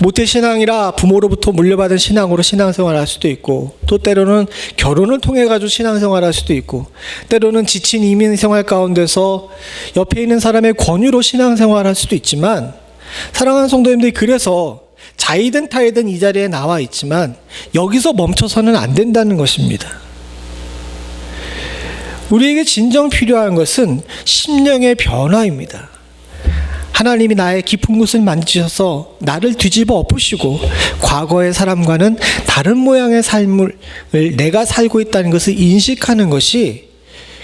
모태신앙이라 부모로부터 물려받은 신앙으로 신앙생활을 할 수도 있고, 또 때로는 결혼을 통해 가지고 신앙생활을 할 수도 있고, 때로는 지친 이민생활 가운데서 옆에 있는 사람의 권유로 신앙생활을 할 수도 있지만, 사랑하는 성도님들이, 그래서 자이든 타이든 이 자리에 나와 있지만 여기서 멈춰서는 안 된다는 것입니다. 우리에게 진정 필요한 것은 심령의 변화입니다. 하나님이 나의 깊은 곳을 만지셔서 나를 뒤집어 엎으시고 과거의 사람과는 다른 모양의 삶을 내가 살고 있다는 것을 인식하는 것이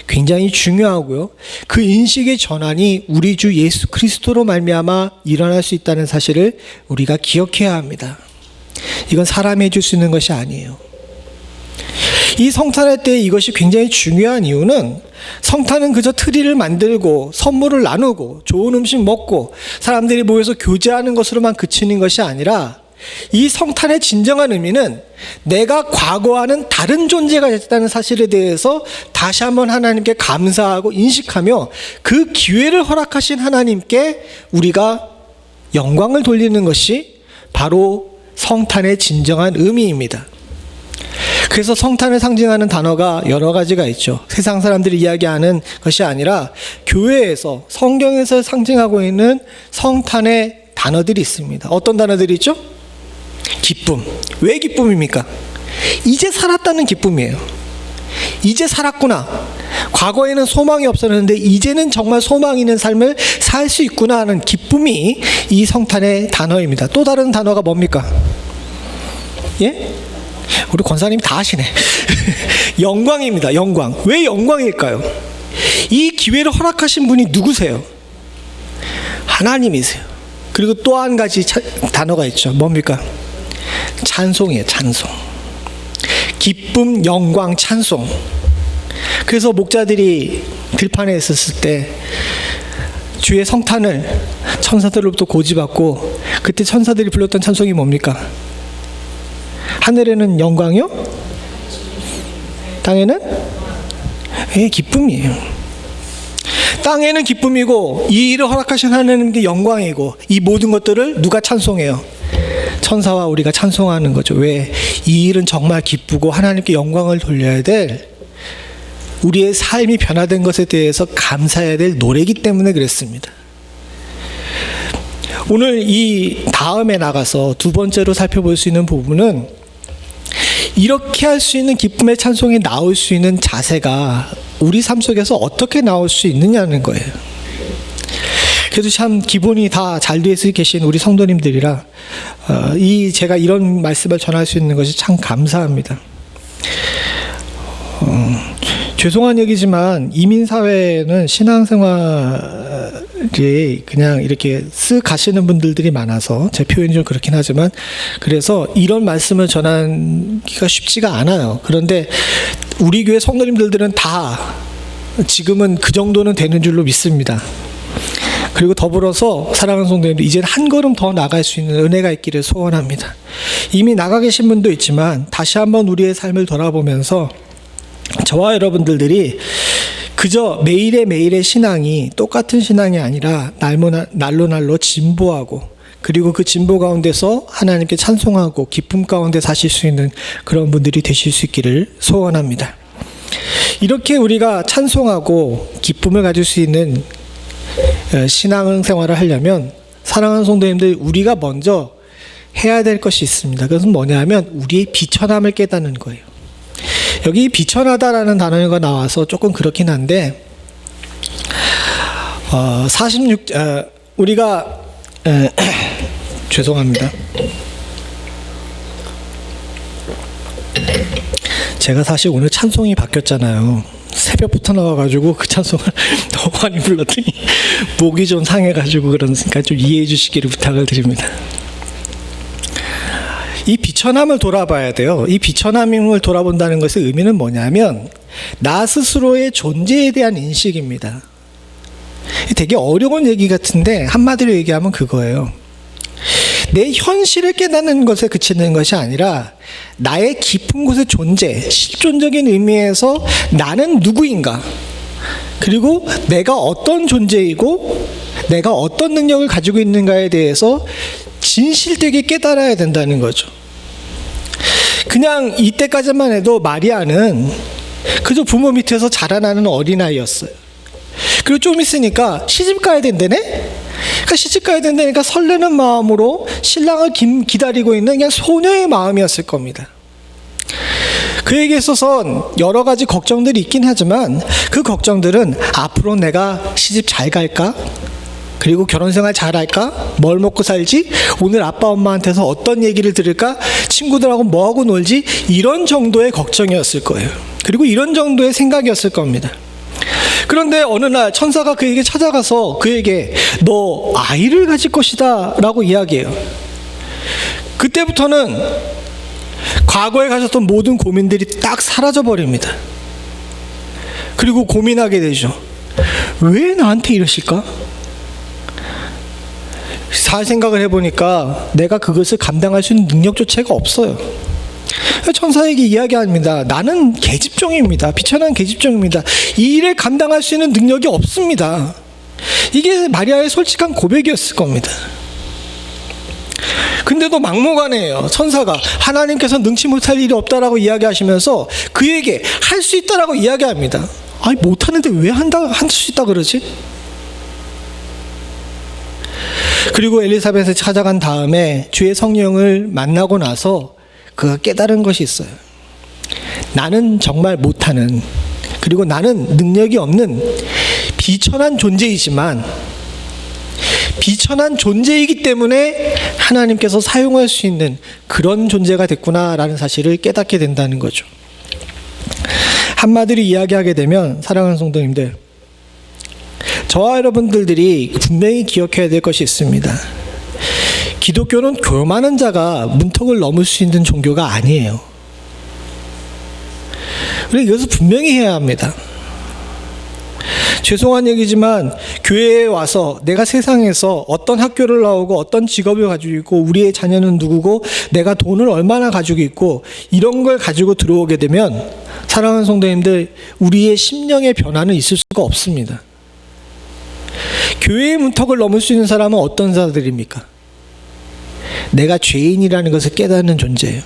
굉장히 중요하고요. 그 인식의 전환이 우리 주 예수 그리스도로 말미암아 일어날 수 있다는 사실을 우리가 기억해야 합니다. 이건 사람이 해줄 수 있는 것이 아니에요. 이 성탄할 때 이것이 굉장히 중요한 이유는, 성탄은 그저 트리를 만들고 선물을 나누고 좋은 음식 먹고 사람들이 모여서 교제하는 것으로만 그치는 것이 아니라, 이 성탄의 진정한 의미는 내가 과거와는 다른 존재가 됐다는 사실에 대해서 다시 한번 하나님께 감사하고 인식하며 그 기회를 허락하신 하나님께 우리가 영광을 돌리는 것이 바로 성탄의 진정한 의미입니다. 그래서 성탄을 상징하는 단어가 여러 가지가 있죠. 세상 사람들이 이야기하는 것이 아니라 교회에서, 성경에서 상징하고 있는 성탄의 단어들이 있습니다. 어떤 단어들이 있죠? 기쁨. 왜 기쁨입니까? 이제 살았다는 기쁨이에요. 이제 살았구나. 과거에는 소망이 없었는데 이제는 정말 소망 있는 삶을 살 수 있구나 하는 기쁨이 이 성탄의 단어입니다. 또 다른 단어가 뭡니까? 예? 우리 권사님이 다 아시네. 영광입니다. 영광. 왜 영광일까요? 이 기회를 허락하신 분이 누구세요? 하나님이세요. 그리고 또 한 가지 단어가 있죠. 뭡니까? 찬송이에요. 찬송. 기쁨, 영광, 찬송. 그래서 목자들이 들판에 있었을 때 주의 성탄을 천사들로부터 고지받고, 그때 천사들이 불렀던 찬송이 뭡니까? 하늘에는 영광이요? 땅에는? 기쁨이에요. 땅에는 기쁨이고 이 일을 허락하신 하나님께 영광이고, 이 모든 것들을 누가 찬송해요? 천사와 우리가 찬송하는 거죠. 왜? 이 일은 정말 기쁘고 하나님께 영광을 돌려야 될, 우리의 삶이 변화된 것에 대해서 감사해야 될 노래이기 때문에 그랬습니다. 오늘 이 다음에 나가서 두 번째로 살펴볼 수 있는 부분은, 이렇게 할 수 있는 기쁨의 찬송이 나올 수 있는 자세가 우리 삶 속에서 어떻게 나올 수 있느냐는 거예요. 그래도 참 기본이 다 잘 되어 계신 우리 성도님들이라 제가 이런 말씀을 전할 수 있는 것이 참 감사합니다. 죄송한 얘기지만 이민사회는 신앙생활이 그냥 이렇게 쓱 가시는 분들이 많아서 제 표현이 좀 그렇긴 하지만 그래서 이런 말씀을 전하기가 쉽지가 않아요. 그런데 우리 교회 성도님들은 다 지금은 그 정도는 되는 줄로 믿습니다. 그리고 더불어서 사랑하는 성도님들 이제는 한 걸음 더 나갈 수 있는 은혜가 있기를 소원합니다. 이미 나가 계신 분도 있지만 다시 한번 우리의 삶을 돌아보면서 저와 여러분들이 그저 매일의 신앙이 똑같은 신앙이 아니라 날로 진보하고 그리고 그 진보 가운데서 하나님께 찬송하고 기쁨 가운데 사실 수 있는 그런 분들이 되실 수 있기를 소원합니다. 이렇게 우리가 찬송하고 기쁨을 가질 수 있는 신앙생활을 하려면 사랑하는 성도님들 우리가 먼저 해야 될 것이 있습니다. 그것은 뭐냐면 우리의 비천함을 깨닫는 거예요. 여기 비천하다라는 단어가 나와서 조금 그렇긴 한데 46 우리가 죄송합니다. 제가 사실 오늘 찬송이 바뀌었잖아요. 새벽부터 나와가지고 그 찬송을 너무 많이 불렀더니 목이 좀 상해가지고 그러니까 좀 이해해 주시기를 부탁을 드립니다. 이 비천함을 돌아봐야 돼요. 이 비천함을 돌아본다는 것의 의미는 뭐냐면 나 스스로의 존재에 대한 인식입니다. 되게 어려운 얘기 같은데 한마디로 얘기하면 그거예요. 내 현실을 깨닫는 것에 그치는 것이 아니라 나의 깊은 곳의 존재, 실존적인 의미에서 나는 누구인가, 그리고 내가 어떤 존재이고 내가 어떤 능력을 가지고 있는가에 대해서 진실되게 깨달아야 된다는 거죠. 그냥 이때까지만 해도 마리아는 그저 부모 밑에서 자라나는 어린아이였어요. 그리고 좀 있으니까 시집 가야 된다네? 그러니까 시집 가야 된다니까 설레는 마음으로 신랑을 기다리고 있는 그냥 소녀의 마음이었을 겁니다. 그에게 있어서는 여러 가지 걱정들이 있긴 하지만 그 걱정들은 앞으로 내가 시집 잘 갈까? 그리고 결혼생활 잘할까? 뭘 먹고 살지? 오늘 아빠 엄마한테서 어떤 얘기를 들을까? 친구들하고 뭐하고 놀지? 이런 정도의 걱정이었을 거예요. 그리고 이런 정도의 생각이었을 겁니다. 그런데 어느 날 천사가 그에게 찾아가서 그에게 너 아이를 가질 것이다 라고 이야기해요. 그때부터는 과거에 가졌던 모든 고민들이 딱 사라져 버립니다. 그리고 고민하게 되죠. 왜 나한테 이러실까? 잘 생각을 해보니까 내가 그것을 감당할 수 있는 능력조차가 없어요. 천사에게 이야기합니다. 나는 계집종입니다. 비천한 계집종입니다. 이 일을 감당할 수 있는 능력이 없습니다. 이게 마리아의 솔직한 고백이었을 겁니다. 근데도 막무가내예요. 천사가 하나님께서 능치 못할 일이 없다라고 이야기하시면서 그에게 할 수 있다라고 이야기합니다. 아니 못하는데 왜 할 수 있다 그러지? 그리고 엘리사벳을 찾아간 다음에 주의 성령을 만나고 나서 그가 깨달은 것이 있어요. 나는 정말 못하는, 그리고 나는 능력이 없는 비천한 존재이지만 비천한 존재이기 때문에 하나님께서 사용할 수 있는 그런 존재가 됐구나라는 사실을 깨닫게 된다는 거죠. 한마디로 이야기하게 되면 사랑하는 성도님들, 저와 여러분들이 분명히 기억해야 될 것이 있습니다. 기독교는 교만한 자가 문턱을 넘을 수 있는 종교가 아니에요. 그래서 이것을 분명히 해야 합니다. 죄송한 얘기지만 교회에 와서 내가 세상에서 어떤 학교를 나오고 어떤 직업을 가지고 있고 우리의 자녀는 누구고 내가 돈을 얼마나 가지고 있고 이런 걸 가지고 들어오게 되면 사랑하는 성도님들, 우리의 심령의 변화는 있을 수가 없습니다. 교회의 문턱을 넘을 수 있는 사람은 어떤 자들입니까? 내가 죄인이라는 것을 깨닫는 존재예요.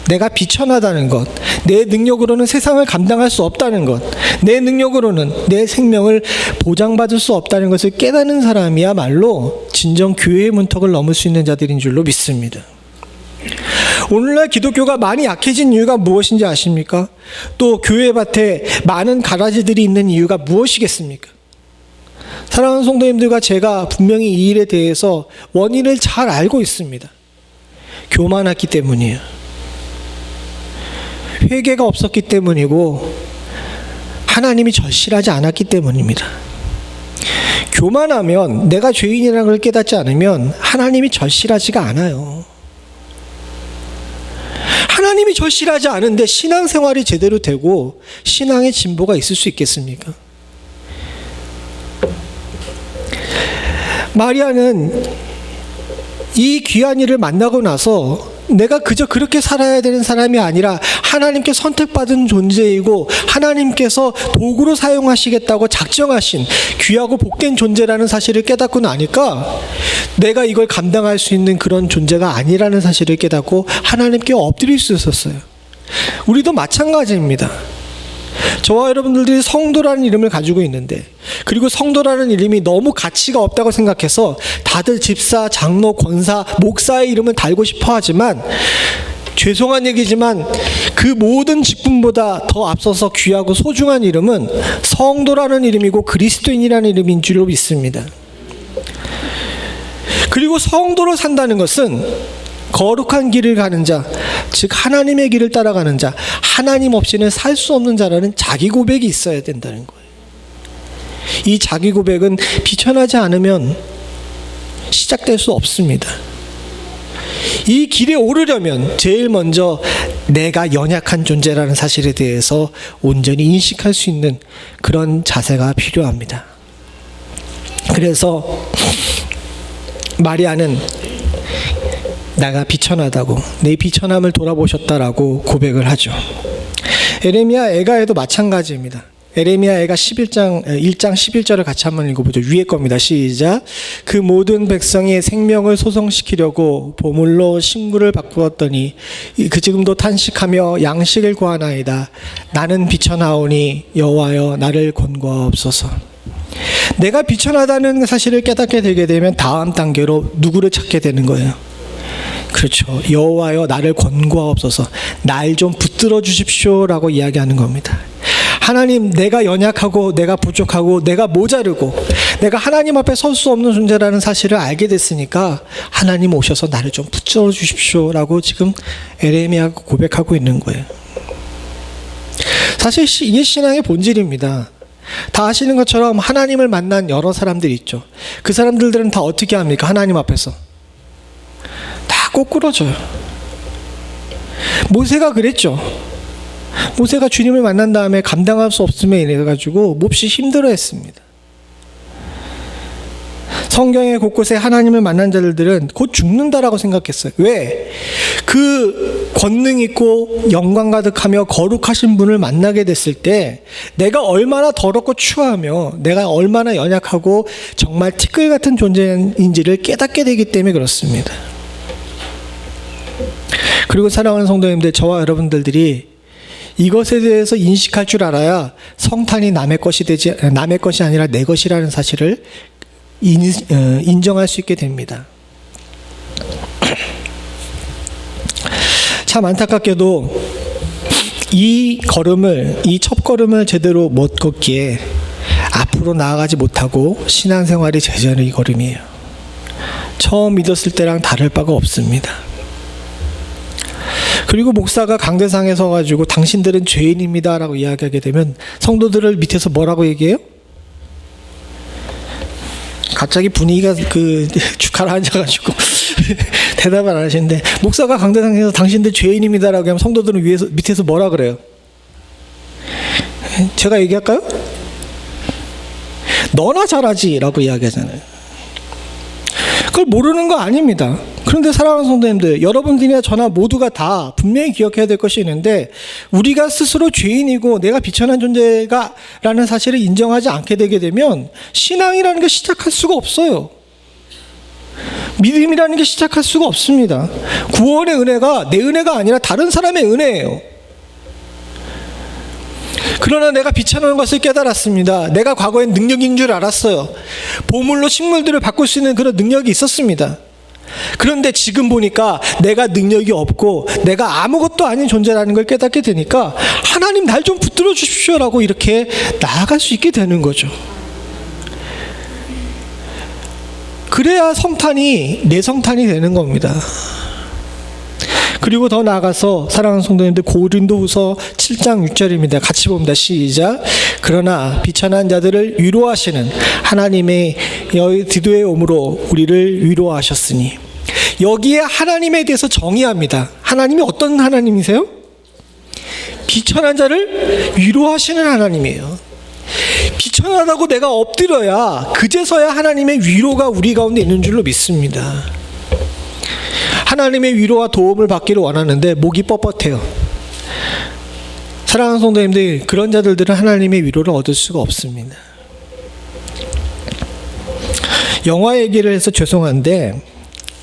내가 비천하다는 것, 내 능력으로는 세상을 감당할 수 없다는 것, 내 능력으로는 내 생명을 보장받을 수 없다는 것을 깨닫는 사람이야말로 진정 교회의 문턱을 넘을 수 있는 자들인 줄로 믿습니다. 오늘날 기독교가 많이 약해진 이유가 무엇인지 아십니까? 또 교회 밭에 많은 가라지들이 있는 이유가 무엇이겠습니까? 사랑하는 성도님들과 제가 분명히 이 일에 대해서 원인을 잘 알고 있습니다. 교만했기 때문이에요. 회개가 없었기 때문이고 하나님이 절실하지 않았기 때문입니다. 교만하면, 내가 죄인이라는 걸 깨닫지 않으면 하나님이 절실하지가 않아요. 하나님이 절실하지 않은데 신앙생활이 제대로 되고 신앙의 진보가 있을 수 있겠습니까? 마리아는 이 귀한 이를 만나고 나서 내가 그저 그렇게 살아야 되는 사람이 아니라 하나님께 선택받은 존재이고 하나님께서 도구로 사용하시겠다고 작정하신 귀하고 복된 존재라는 사실을 깨닫고 나니까 내가 이걸 감당할 수 있는 그런 존재가 아니라는 사실을 깨닫고 하나님께 엎드릴 수 있었어요. 우리도 마찬가지입니다. 저와 여러분들이 성도라는 이름을 가지고 있는데, 그리고 성도라는 이름이 너무 가치가 없다고 생각해서 다들 집사, 장로, 권사, 목사의 이름을 달고 싶어 하지만, 죄송한 얘기지만 그 모든 직분보다 더 앞서서 귀하고 소중한 이름은 성도라는 이름이고 그리스도인이라는 이름인 줄로 믿습니다. 그리고 성도로 산다는 것은 거룩한 길을 가는 자, 즉 하나님의 길을 따라가는 자, 하나님 없이는 살 수 없는 자라는 자기 고백이 있어야 된다는 거예요. 이 자기 고백은 비천하지 않으면 시작될 수 없습니다. 이 길에 오르려면 제일 먼저 내가 연약한 존재라는 사실에 대해서 온전히 인식할 수 있는 그런 자세가 필요합니다. 그래서 마리아는 내가 비천하다고, 내 비천함을 돌아보셨다라고 고백을 하죠. 에레미야 애가에도 마찬가지입니다. 에레미야 애가 1장 11절을 같이 한번 읽어보죠. 위에 겁니다. 시작. 그 모든 백성의 생명을 소성시키려고 보물로 신구를 바꾸었더니 그 지금도 탄식하며 양식을 구하나이다. 나는 비천하오니 여호와여 나를 권고하옵소서. 내가 비천하다는 사실을 깨닫게 되게 되면 다음 단계로 누구를 찾게 되는 거예요? 그렇죠. 여호와여 나를 권고하옵소서. 날 좀 붙들어 주십시오라고 이야기하는 겁니다. 하나님, 내가 연약하고 내가 부족하고 내가 모자르고 내가 하나님 앞에 설 수 없는 존재라는 사실을 알게 됐으니까 하나님 오셔서 나를 좀 붙들어 주십시오라고 지금 에레미야가 고백하고 있는 거예요. 사실 이게 신앙의 본질입니다. 다 아시는 것처럼 하나님을 만난 여러 사람들이 있죠. 그 사람들은 다 어떻게 합니까? 하나님 앞에서 다 꼬꾸러져요. 모세가 그랬죠. 모세가 주님을 만난 다음에 감당할 수 없음에 인해 가지고 몹시 힘들어했습니다. 성경의 곳곳에 하나님을 만난 자들은 곧 죽는다라고 생각했어요. 왜? 그 권능 있고 영광 가득하며 거룩하신 분을 만나게 됐을 때 내가 얼마나 더럽고 추하며 내가 얼마나 연약하고 정말 티끌 같은 존재인지를 깨닫게 되기 때문에 그렇습니다. 그리고 사랑하는 성도님들, 저와 여러분들이 이것에 대해서 인식할 줄 알아야 성탄이 남의 것이 아니라 내 것이라는 사실을 인정할 수 있게 됩니다. 참 안타깝게도 이 첫걸음을 제대로 못 걷기에 앞으로 나아가지 못하고 신앙생활이 제자리 걸음이에요. 처음 믿었을 때랑 다를 바가 없습니다. 그리고 목사가 강대상에 서가지고 당신들은 죄인입니다 라고 이야기하게 되면 성도들을 밑에서 뭐라고 얘기해요? 갑자기 분위기가 주가라앉아가지고 대답을 안 하시는데, 목사가 강대상에서 당신들 죄인입니다 라고 하면 성도들은 밑에서 뭐라 그래요? 제가 얘기할까요? 너나 잘하지 라고 이야기하잖아요. 그걸 모르는 거 아닙니다. 그런데 사랑하는 성도님들, 여러분들이나 저나 모두가 다 분명히 기억해야 될 것이 있는데, 우리가 스스로 죄인이고 내가 비천한 존재가 라는 사실을 인정하지 않게 되게 되면 신앙이라는 게 시작할 수가 없어요. 믿음이라는 게 시작할 수가 없습니다. 구원의 은혜가 내 은혜가 아니라 다른 사람의 은혜예요. 그러나 내가 비천한 것을 깨달았습니다. 내가 과거엔 능력인 줄 알았어요. 보물로 식물들을 바꿀 수 있는 그런 능력이 있었습니다. 그런데 지금 보니까 내가 능력이 없고 내가 아무것도 아닌 존재라는 걸 깨닫게 되니까 하나님 날 좀 붙들어 주십시오라고 이렇게 나아갈 수 있게 되는 거죠. 그래야 성탄이 내 성탄이 되는 겁니다. 그리고 더 나아가서 사랑하는 성도님들, 고린도후서 7장 6절입니다. 같이 봅니다. 시작. 그러나 비천한 자들을 위로하시는 하나님의 디도의 오므로 우리를 위로하셨으니. 여기에 하나님에 대해서 정의합니다. 하나님이 어떤 하나님이세요? 비천한 자를 위로하시는 하나님이에요. 비천하다고 내가 엎드려야 그제서야 하나님의 위로가 우리 가운데 있는 줄로 믿습니다. 하나님의 위로와 도움을 받기를 원하는데 목이 뻣뻣해요. 사랑하는 성도님들, 그런 자들은 하나님의 위로를 얻을 수가 없습니다. 영화 얘기를 해서 죄송한데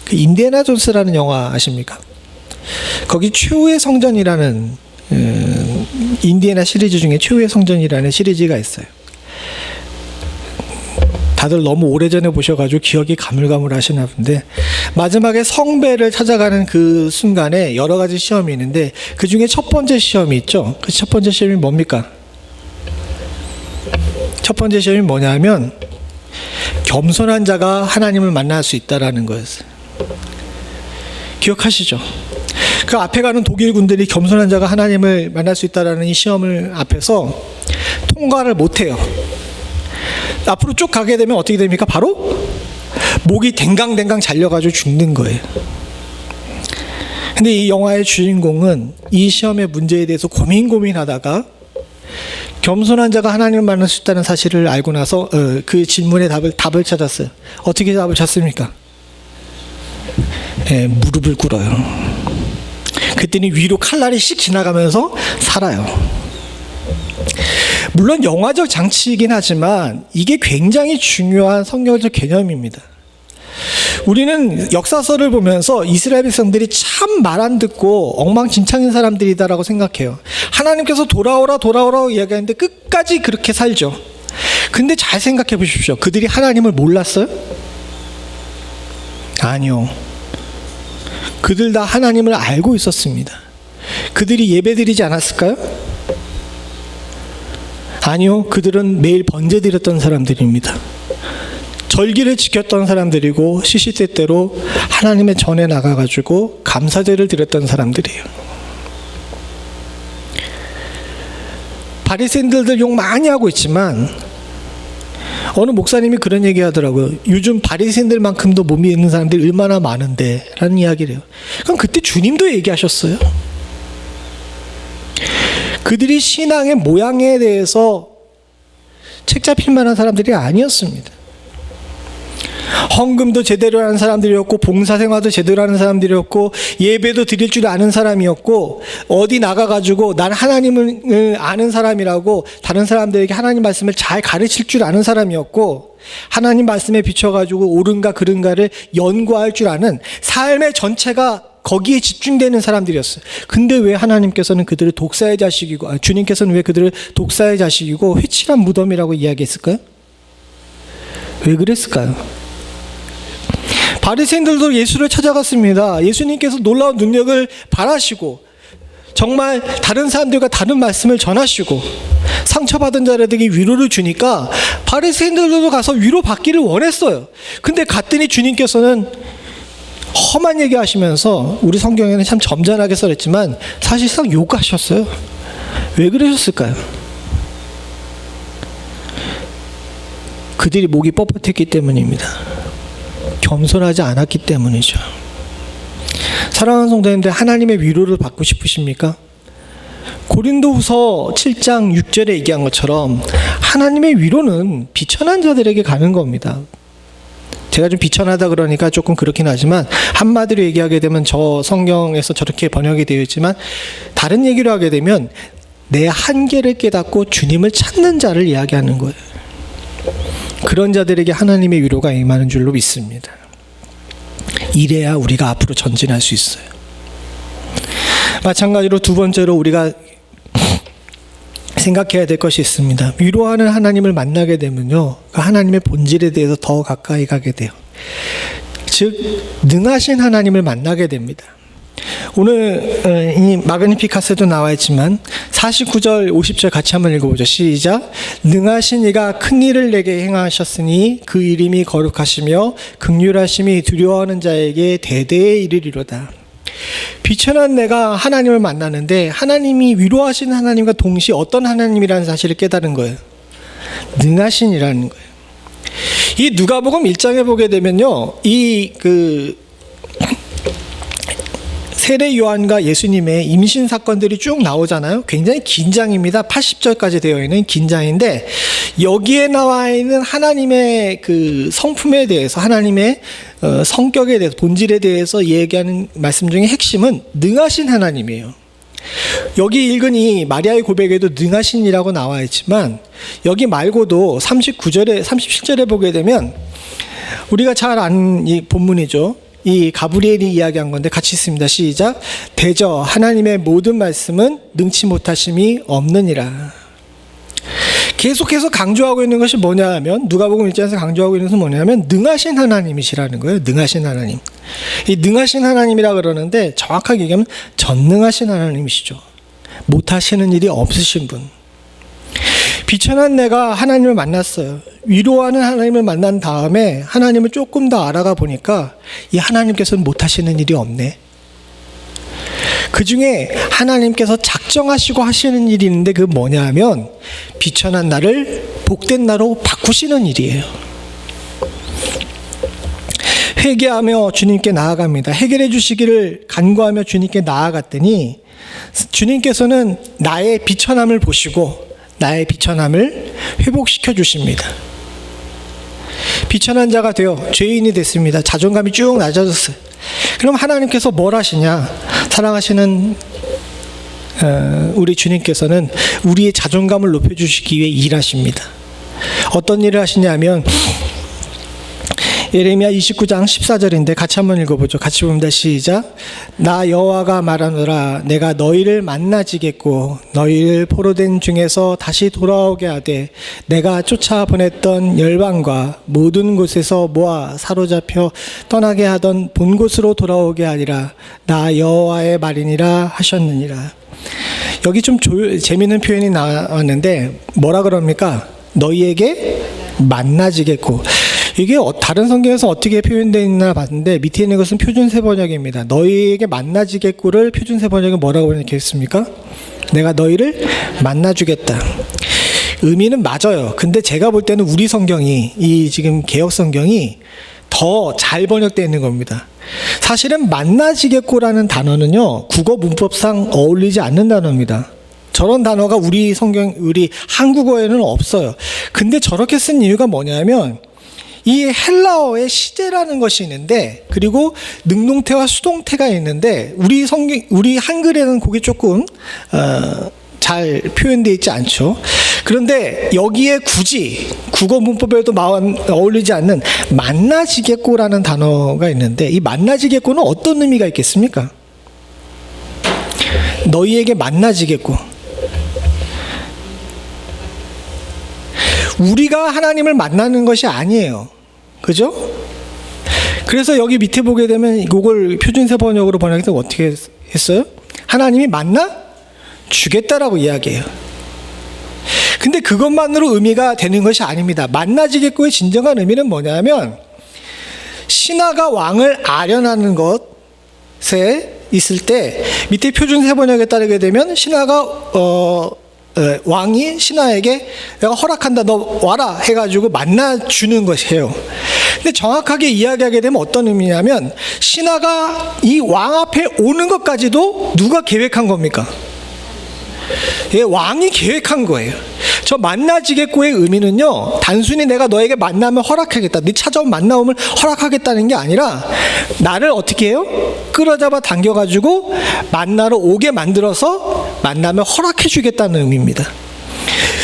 그 인디애나 존스라는 영화 아십니까? 거기 최후의 성전이라는 인디애나 시리즈 중에 최후의 성전이라는 시리즈가 있어요. 다들 너무 오래전에 보셔가지고 기억이 가물가물하시나 본데, 마지막에 성배를 찾아가는 그 순간에 여러 가지 시험이 있는데 그 중에 첫 번째 시험이 있죠. 그 첫 번째 시험이 뭡니까? 첫 번째 시험이 뭐냐면 겸손한 자가 하나님을 만날 수 있다라는 거였어요. 기억하시죠? 그 앞에 가는 독일 군들이 겸손한 자가 하나님을 만날 수 있다라는 이 시험을 앞에서 통과를 못해요. 앞으로 쭉 가게 되면 어떻게 됩니까? 바로 목이 댕강댕강 잘려가지고 죽는 거예요. 근데 이 영화의 주인공은 이 시험의 문제에 대해서 고민하다가 겸손한 자가 하나님을 만날 수 있다는 사실을 알고 나서 그 질문의 답을 찾았어요. 어떻게 답을 찾습니까? 무릎을 꿇어요. 그랬더니 위로 칼날이 씩 지나가면서 살아요. 물론 영화적 장치이긴 하지만 이게 굉장히 중요한 성경적 개념입니다. 우리는 역사서를 보면서 이스라엘 백성들이 참 말 안 듣고 엉망진창인 사람들이다라고 생각해요. 하나님께서 돌아오라 이야기하는데 끝까지 그렇게 살죠. 근데 잘 생각해 보십시오. 그들이 하나님을 몰랐어요? 아니요. 그들 다 하나님을 알고 있었습니다. 그들이 예배드리지 않았을까요? 아니요. 그들은 매일 번제 드렸던 사람들입니다. 절기를 지켰던 사람들이고 시시때때로 하나님의 전에 나가가지고 감사제를 드렸던 사람들이에요. 바리새인들도 욕 많이 하고 있지만 어느 목사님이 그런 얘기 하더라고요. 요즘 바리새인들만큼도 못 믿는 사람들이 얼마나 많은데 라는 이야기를 해요. 그럼 그때 주님도 얘기하셨어요. 그들이 신앙의 모양에 대해서 책 잡힐 만한 사람들이 아니었습니다. 헌금도 제대로 하는 사람들이었고 봉사생활도 제대로 하는 사람들이었고 예배도 드릴 줄 아는 사람이었고 어디 나가가지고 난 하나님을 아는 사람이라고 다른 사람들에게 하나님 말씀을 잘 가르칠 줄 아는 사람이었고 하나님 말씀에 비춰가지고 옳은가 그른가를 연구할 줄 아는 삶의 전체가 거기에 집중되는 사람들이었어요. 근데 왜 하나님께서는 그들을 독사의 자식이고 주님께서는 왜 그들을 독사의 자식이고 회칠한 무덤이라고 이야기했을까요? 왜 그랬을까요? 바리새인들도 예수를 찾아갔습니다. 예수님께서 놀라운 능력을 발하시고 정말 다른 사람들과 다른 말씀을 전하시고 상처받은 자들에게 위로를 주니까 바리새인들도 가서 위로받기를 원했어요. 근데 갔더니 주님께서는 험한 얘기 하시면서 우리 성경에는 참 점잖하게 써있지만 사실상 욕하셨어요. 왜 그러셨을까요? 그들이 목이 뻣뻣했기 때문입니다. 겸손하지 않았기 때문이죠. 사랑하는 성도님들, 하나님의 위로를 받고 싶으십니까? 고린도후서 7장 6절에 얘기한 것처럼 하나님의 위로는 비천한 자들에게 가는 겁니다. 제가 좀 비천하다 그러니까 조금 그렇긴 하지만 한마디로 얘기하게 되면 저 성경에서 저렇게 번역이 되어 있지만 다른 얘기로 하게 되면 내 한계를 깨닫고 주님을 찾는 자를 이야기하는 거예요. 그런 자들에게 하나님의 위로가 임하는 줄로 믿습니다. 이래야 우리가 앞으로 전진할 수 있어요. 마찬가지로 두 번째로 우리가 생각해야 될 것이 있습니다. 위로하는 하나님을 만나게 되면요, 그 하나님의 본질에 대해서 더 가까이 가게 돼요. 즉 능하신 하나님을 만나게 됩니다. 오늘 이 마그니피카스도 나와 있지만 49절 50절 같이 한번 읽어보죠. 시작. 능하신 이가 큰 일을 내게 행하셨으니 그 이름이 거룩하시며 긍휼하심이 두려워하는 자에게 대대에 이르리로다. 비천한 내가 하나님을 만나는데 하나님이 위로하시는 하나님과 동시에 어떤 하나님이라는 사실을 깨달은 거예요. 능하신이라는 거예요. 이 누가복음 1장에 보게 되면요, 세례 요한과 예수님의 임신 사건들이 쭉 나오잖아요. 굉장히 긴 장입니다. 80절까지 되어 있는 긴 장인데, 여기에 나와 있는 하나님의 그 성품에 대해서, 하나님의 성격에 대해서, 본질에 대해서 얘기하는 말씀 중에 핵심은 능하신 하나님이에요. 여기 읽은 이 마리아의 고백에도 능하신이라고 나와 있지만, 여기 말고도 39절에 37절에 보게 되면 우리가 잘 아는 이 본문이죠. 이 가브리엘이 이야기한 건데 같이 읽습니다. 시작. 대저 하나님의 모든 말씀은 능치 못하심이 없느니라. 계속해서 강조하고 있는 것이 뭐냐 하면, 누가복음 1장에서 강조하고 있는 것은 뭐냐면 능하신 하나님이시라는 거예요. 능하신 하나님. 이 능하신 하나님이라 그러는데 정확하게 얘기하면 전능하신 하나님이시죠. 못하시는 일이 없으신 분. 비천한 내가 하나님을 만났어요. 위로하는 하나님을 만난 다음에 하나님을 조금 더 알아가 보니까 이 하나님께서는 못하시는 일이 없네. 그 중에 하나님께서 작정하시고 하시는 일이 있는데 그 뭐냐 하면 비천한 나를 복된 나로 바꾸시는 일이에요. 회개하며 주님께 나아갑니다. 해결해 주시기를 간구하며 주님께 나아갔더니 주님께서는 나의 비천함을 보시고 나의 비천함을 회복시켜 주십니다. 비천한 자가 되어 죄인이 됐습니다. 자존감이 쭉 낮아졌어요. 그럼 하나님께서 뭘 하시냐? 사랑하시는 우리 주님께서는 우리의 자존감을 높여주시기 위해 일하십니다. 어떤 일을 하시냐면 예레미야 29장 14절인데 같이 한번 읽어보죠. 같이 봅니다. 시작. 나 여호와가 말하노라. 내가 너희를 만나지겠고 너희를 포로된 중에서 다시 돌아오게 하되 내가 쫓아보냈던 열방과 모든 곳에서 모아 사로잡혀 떠나게 하던 본 곳으로 돌아오게 하리라. 나 여호와의 말이니라 하셨느니라. 여기 좀 재미있는 표현이 나왔는데 뭐라 그럽니까? 너희에게 만나지겠고. 이게 다른 성경에서 어떻게 표현되어 있나 봤는데 밑에 있는 것은 표준세 번역입니다. 너희에게 만나지겠고를 표준세 번역은 뭐라고 번역했습니까? 내가 너희를 만나주겠다. 의미는 맞아요. 근데 제가 볼 때는 우리 성경이, 이 지금 개역 성경이 더 잘 번역되어 있는 겁니다. 사실은 만나지겠고라는 단어는요, 국어 문법상 어울리지 않는 단어입니다. 저런 단어가 우리 한국어에는 없어요. 근데 저렇게 쓴 이유가 뭐냐면 이 헬라어에 시제라는 것이 있는데, 그리고 능동태와 수동태가 있는데 우리 한글에는 그게 조금 잘 표현되어 있지 않죠. 그런데 여기에 굳이 국어 문법에도 어울리지 않는 만나지겠고라는 단어가 있는데, 이 만나지겠고는 어떤 의미가 있겠습니까? 너희에게 만나지겠고. 우리가 하나님을 만나는 것이 아니에요. 그죠? 그래서 여기 밑에 보게 되면 이걸 표준세 번역으로 번역해서 어떻게 했어요? 하나님이 만나 주겠다라고 이야기해요. 근데 그것만으로 의미가 되는 것이 아닙니다. 만나지겠고의 진정한 의미는 뭐냐면 신하가 왕을 아련하는 것에 있을 때 밑에 표준세 번역에 따르게 되면 신하가 왕이 신하에게 내가 허락한다, 너 와라 해가지고 만나주는 것이에요. 근데 정확하게 이야기하게 되면 어떤 의미냐면 신하가 이 왕 앞에 오는 것까지도 누가 계획한 겁니까? 예, 왕이 계획한 거예요. 저 만나지겠고의 의미는요, 단순히 내가 너에게 만남을 허락하겠다, 네 찾아온 만남을 허락하겠다는 게 아니라 나를 어떻게 해요? 끌어잡아 당겨가지고 만나러 오게 만들어서 만남을 허락해 주겠다는 의미입니다.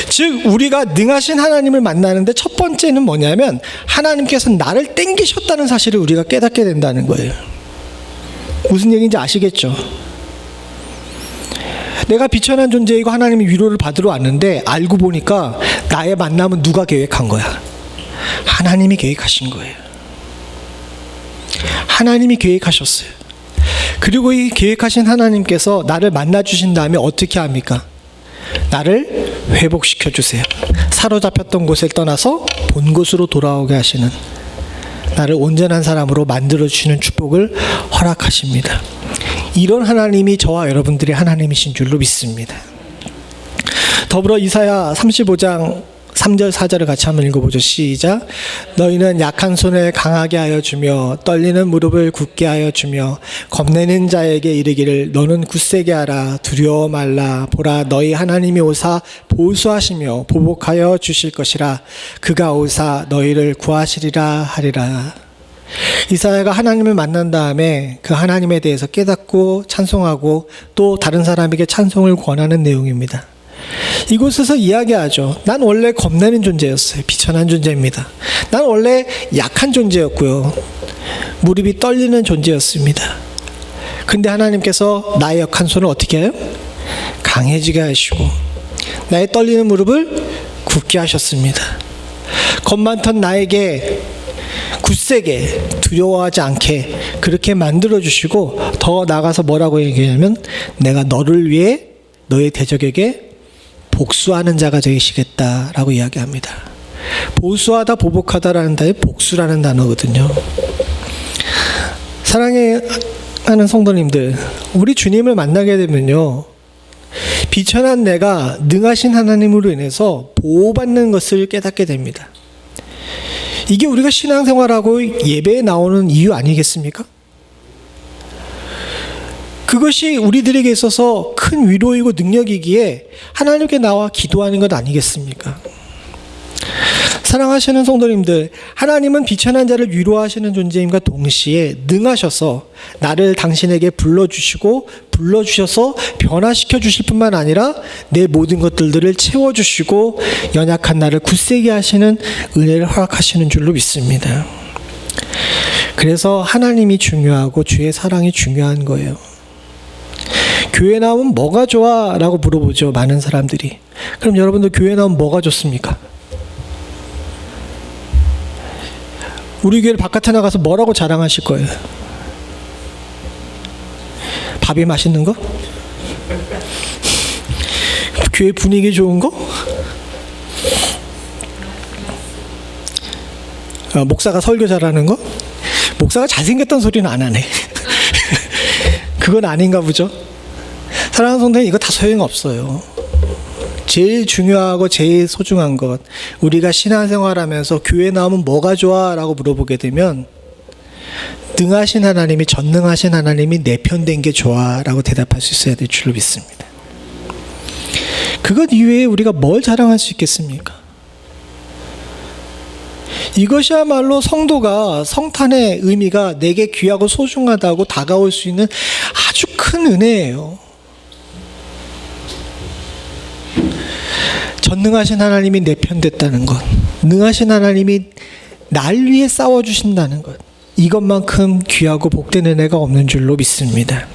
즉 우리가 능하신 하나님을 만나는데 첫 번째는 뭐냐면 하나님께서 나를 땡기셨다는 사실을 우리가 깨닫게 된다는 거예요. 무슨 얘기인지 아시겠죠? 내가 비천한 존재이고 하나님의 위로를 받으러 왔는데 알고 보니까 나의 만남은 누가 계획한 거야? 하나님이 계획하신 거예요. 하나님이 계획하셨어요. 그리고 이 계획하신 하나님께서 나를 만나주신 다음에 어떻게 합니까? 나를 회복시켜 주세요. 사로잡혔던 곳을 떠나서 본 곳으로 돌아오게 하시는, 나를 온전한 사람으로 만들어 주시는 축복을 허락하십니다. 이런 하나님이 저와 여러분들의 하나님이신 줄로 믿습니다. 더불어 이사야 35장 3절 4절을 같이 한번 읽어보죠. 시작. 너희는 약한 손을 강하게 하여 주며 떨리는 무릎을 굳게 하여 주며 겁내는 자에게 이르기를 너는 굳세게 하라. 두려워 말라. 보라, 너희 하나님이 오사 보수하시며 보복하여 주실 것이라. 그가 오사 너희를 구하시리라 하리라. 이사야가 하나님을 만난 다음에 그 하나님에 대해서 깨닫고 찬송하고 또 다른 사람에게 찬송을 권하는 내용입니다. 이곳에서 이야기하죠. 난 원래 겁내는 존재였어요. 비천한 존재입니다. 난 원래 약한 존재였고요. 무릎이 떨리는 존재였습니다. 근데 하나님께서 나의 약한 손을 어떻게 해요? 강해지게 하시고 나의 떨리는 무릎을 굳게 하셨습니다. 겁 많던 나에게 굳세게, 두려워하지 않게 그렇게 만들어주시고 더 나아가서 뭐라고 얘기하냐면 내가 너를 위해 너의 대적에게 복수하는 자가 되시겠다라고 이야기합니다. 보수하다, 보복하다라는 단어에 복수라는 단어거든요. 사랑하는 성도님들, 우리 주님을 만나게 되면요, 비천한 내가 능하신 하나님으로 인해서 보호받는 것을 깨닫게 됩니다. 이게 우리가 신앙생활하고 예배에 나오는 이유 아니겠습니까? 그것이 우리들에게 있어서 큰 위로이고 능력이기에 하나님께 나와 기도하는 것 아니겠습니까? 사랑하시는 성도님들, 하나님은 비천한 자를 위로하시는 존재임과 동시에 능하셔서 나를 당신에게 불러주셔서 변화시켜 주실 뿐만 아니라 내 모든 것들을 채워주시고 연약한 나를 굳세게 하시는 은혜를 허락하시는 줄로 믿습니다. 그래서 하나님이 중요하고 주의 사랑이 중요한 거예요. 교회 나오면 뭐가 좋아? 라고 물어보죠, 많은 사람들이. 그럼 여러분들 교회 나오면 뭐가 좋습니까? 우리 교회 바깥에 나가서 뭐라고 자랑하실 거예요? 밥이 맛있는 거? 교회 분위기 좋은 거? 목사가 설교 잘하는 거? 목사가 잘생겼다는 소리는 안 하네. 그건 아닌가 보죠. 사랑하는 성도님, 이거 다 소용없어요. 제일 중요하고 제일 소중한 것, 우리가 신앙생활하면서 교회 나오면 뭐가 좋아? 라고 물어보게 되면 능하신 하나님이, 전능하신 하나님이 내 편 된 게 좋아 라고 대답할 수 있어야 될 줄로 믿습니다. 그것 이외에 우리가 뭘 자랑할 수 있겠습니까? 이것이야말로 성도가, 성탄의 의미가 내게 귀하고 소중하다고 다가올 수 있는 아주 큰 은혜예요. 전능하신 하나님이 내 편 됐다는 것, 능하신 하나님이 날 위해 싸워주신다는 것, 이것만큼 귀하고 복된 은혜가 없는 줄로 믿습니다.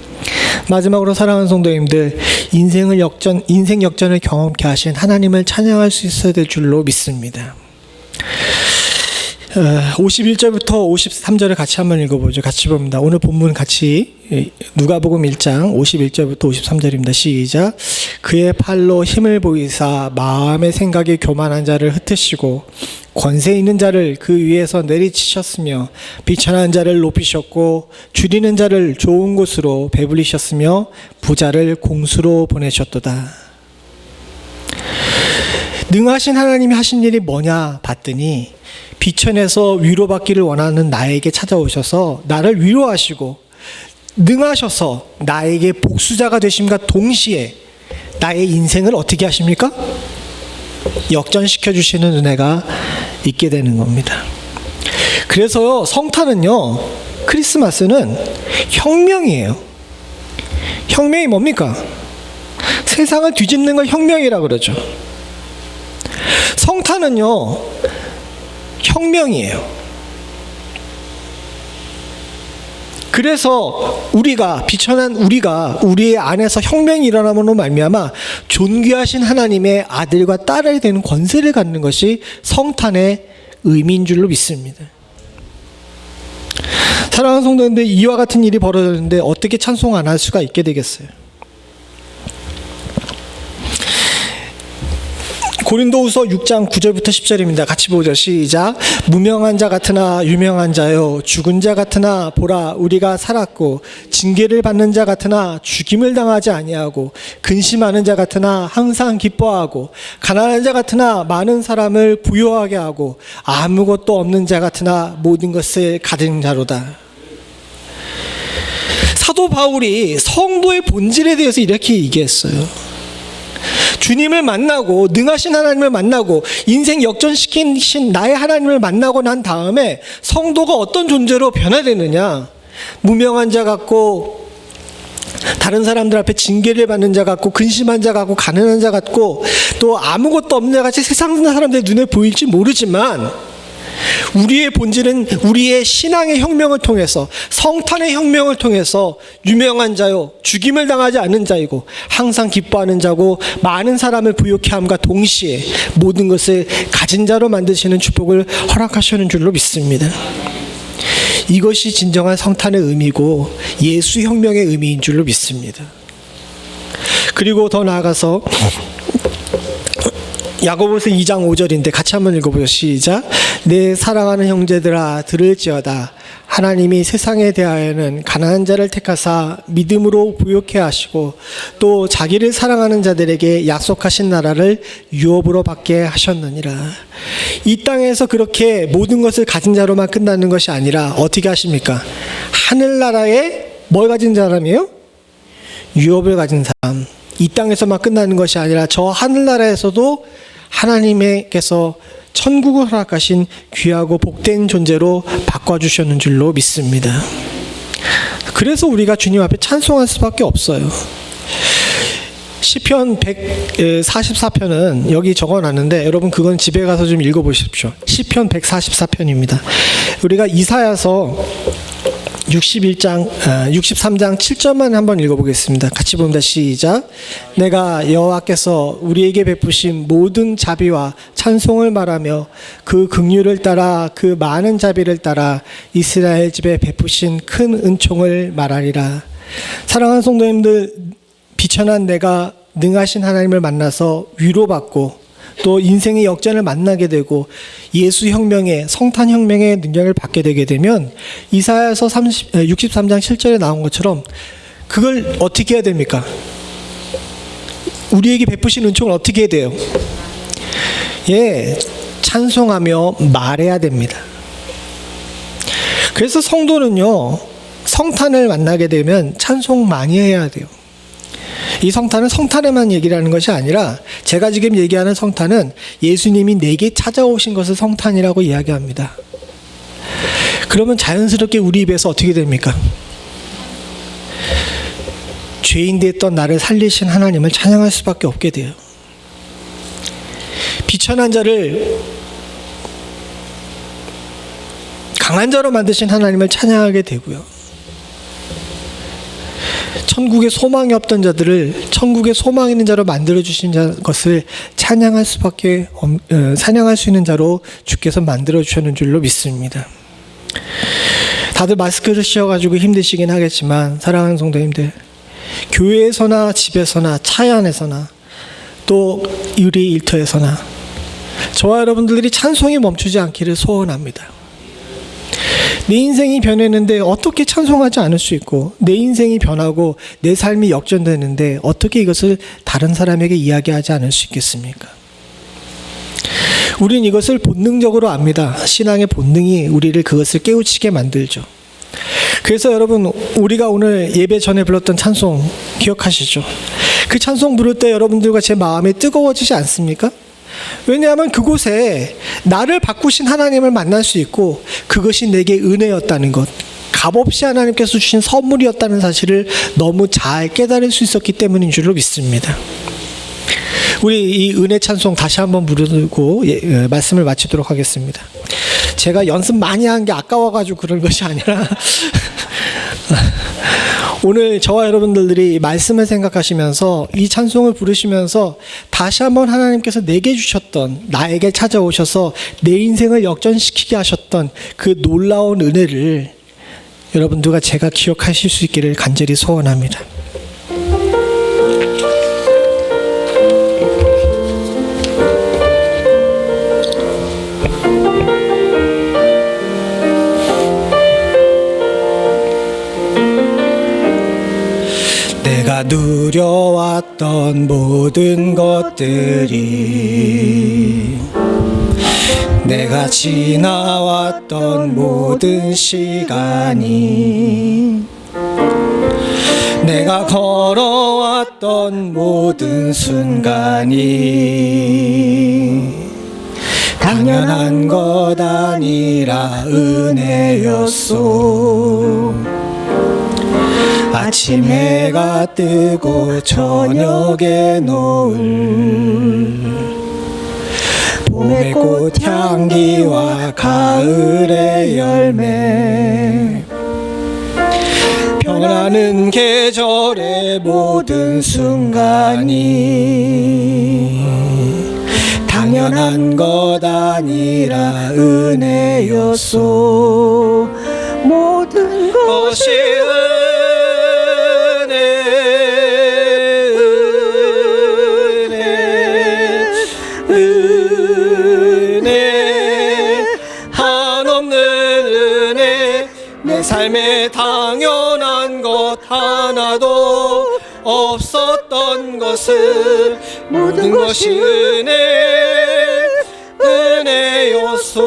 마지막으로 사랑하는 성도님들, 인생 역전을 경험케 하신 하나님을 찬양할 수 있어야 될 줄로 믿습니다. 51절부터 53절을 같이 한번 읽어보죠. 같이 봅니다. 오늘 본문 같이 누가복음 1장 51절부터 53절입니다. 시작. 그의 팔로 힘을 보이사 마음의 생각이 교만한 자를 흩으시고 권세 있는 자를 그 위에서 내리치셨으며 비천한 자를 높이셨고 줄이는 자를 좋은 곳으로 배불리셨으며 부자를 공수로 보내셨도다. 능하신 하나님이 하신 일이 뭐냐 봤더니 비천에서 위로받기를 원하는 나에게 찾아오셔서 나를 위로하시고 능하셔서 나에게 복수자가 되심과 동시에 나의 인생을 어떻게 하십니까? 역전시켜 주시는 은혜가 있게 되는 겁니다. 그래서요, 성탄은요, 크리스마스는 혁명이에요. 혁명이 뭡니까? 세상을 뒤집는 걸 혁명이라고 그러죠. 성탄은요, 혁명이에요. 그래서 우리가, 비천한 우리의 안에서 혁명이 일어남으로 말미암아 존귀하신 하나님의 아들과 딸이 되는 권세를 갖는 것이 성탄의 의미인 줄로 믿습니다. 사랑하는 성도님들, 이와 같은 일이 벌어졌는데 어떻게 찬송 안 할 수가 있게 되겠어요? 고린도후서 6장 9절부터 10절입니다. 같이 보죠. 시작. 무명한 자 같으나 유명한 자요, 죽은 자 같으나 보라 우리가 살았고, 징계를 받는 자 같으나 죽임을 당하지 아니하고, 근심하는 자 같으나 항상 기뻐하고, 가난한 자 같으나 많은 사람을 부유하게 하고, 아무것도 없는 자 같으나 모든 것을 가진 자로다. 사도 바울이 성도의 본질에 대해서 이렇게 얘기했어요. 주님을 만나고, 능하신 하나님을 만나고, 인생 역전시키신 나의 하나님을 만나고 난 다음에 성도가 어떤 존재로 변화되느냐? 무명한 자 같고, 다른 사람들 앞에 징계를 받는 자 같고, 근심한 자 같고, 가난한 자 같고, 또 아무것도 없는 자 같이 세상 사람들의 눈에 보일지 모르지만, 우리의 본질은 우리의 신앙의 혁명을 통해서, 성탄의 혁명을 통해서 유명한 자요, 죽임을 당하지 않는 자이고, 항상 기뻐하는 자고, 많은 사람을 부욕케 함과 동시에 모든 것을 가진 자로 만드시는 축복을 허락하시는 줄로 믿습니다. 이것이 진정한 성탄의 의미고 예수 혁명의 의미인 줄로 믿습니다. 그리고 더 나아가서 야고보서 2장 5절인데 같이 한번 읽어보죠. 시작. 내 사랑하는 형제들아 들을지어다. 하나님이 세상에 대하여는 가난한 자를 택하사 믿음으로 부욕케 하시고, 또 자기를 사랑하는 자들에게 약속하신 나라를 유업으로 받게 하셨느니라. 이 땅에서 그렇게 모든 것을 가진 자로만 끝나는 것이 아니라 어떻게 하십니까? 하늘나라에 뭘 가진 사람이에요? 유업을 가진 사람. 이 땅에서만 끝나는 것이 아니라 저 하늘나라에서도 하나님께서 천국을 허락하신 귀하고 복된 존재로 바꿔주셨는 줄로 믿습니다. 그래서 우리가 주님 앞에 찬송할 수밖에 없어요. 시편 144편은 여기 적어놨는데 여러분 그건 집에 가서 좀 읽어보십시오. 시편 144편입니다. 우리가 이사야서 63장 7절만 한번 읽어보겠습니다. 같이 봅니다. 시작. 내가 여호와께서 우리에게 베푸신 모든 자비와 찬송을 말하며 그 긍휼을 따라 그 많은 자비를 따라 이스라엘 집에 베푸신 큰 은총을 말하리라. 사랑하는 성도님들, 비천한 내가 능하신 하나님을 만나서 위로받고 또 인생의 역전을 만나게 되고 예수 혁명의, 성탄 혁명의 능력을 받게 되게 되면 이사야서 63장 7절에 나온 것처럼 그걸 어떻게 해야 됩니까? 우리에게 베푸신 은총을 어떻게 해야 돼요? 예, 찬송하며 말해야 됩니다. 그래서 성도는요, 성탄을 만나게 되면 찬송 많이 해야 돼요. 이 성탄은 성탄에만 얘기를 하는 것이 아니라 제가 지금 얘기하는 성탄은 예수님이 내게 찾아오신 것을 성탄이라고 이야기합니다. 그러면 자연스럽게 우리 입에서 어떻게 됩니까? 죄인 됐던 나를 살리신 하나님을 찬양할 수밖에 없게 돼요. 비천한 자를 강한 자로 만드신 하나님을 찬양하게 되고요. 천국에 소망이 없던 자들을 천국에 소망 있는 자로 만들어주신 것을 찬양할 수 있는 자로 주께서 만들어주셨는 줄로 믿습니다. 다들 마스크를 씌워가지고 힘드시긴 하겠지만 사랑하는 성도님들, 교회에서나 집에서나 차 안에서나 또 우리 일터에서나 저와 여러분들이 찬송이 멈추지 않기를 소원합니다. 내 인생이 변했는데 어떻게 찬송하지 않을 수 있고, 내 인생이 변하고 내 삶이 역전되는데 어떻게 이것을 다른 사람에게 이야기하지 않을 수 있겠습니까? 우리는 이것을 본능적으로 압니다. 신앙의 본능이 우리를 그것을 깨우치게 만들죠. 그래서 여러분, 우리가 오늘 예배 전에 불렀던 찬송 기억하시죠? 그 찬송 부를 때 여러분들과 제 마음이 뜨거워지지 않습니까? 왜냐하면 그곳에 나를 바꾸신 하나님을 만날 수 있고 그것이 내게 은혜였다는 것, 값없이 하나님께서 주신 선물이었다는 사실을 너무 잘 깨달을 수 있었기 때문인 줄로 믿습니다. 우리 이 은혜 찬송 다시 한번 부르고 말씀을 마치도록 하겠습니다. 제가 연습 많이 한 게 아까워가지고 그런 것이 아니라 오늘 저와 여러분들이 말씀을 생각하시면서 이 찬송을 부르시면서 다시 한번 하나님께서 내게 주셨던, 나에게 찾아오셔서 내 인생을 역전시키게 하셨던 그 놀라운 은혜를 여러분들과 제가 기억하실 수 있기를 간절히 소원합니다. 내가 누려왔던 모든 것들이, 내가 지나왔던 모든 시간이, 내가 걸어왔던 모든 순간이 당연한 것 아니라 은혜였소. 아침 해가 뜨고 저녁에 노을, 봄의 꽃향기와 가을의 열매, 변하는 계절의 모든 순간이 당연한 것 아니라 은혜였소. 모든 것이 삶에 당연한 것 하나도 없었던 것은 모든 것이 은혜였소.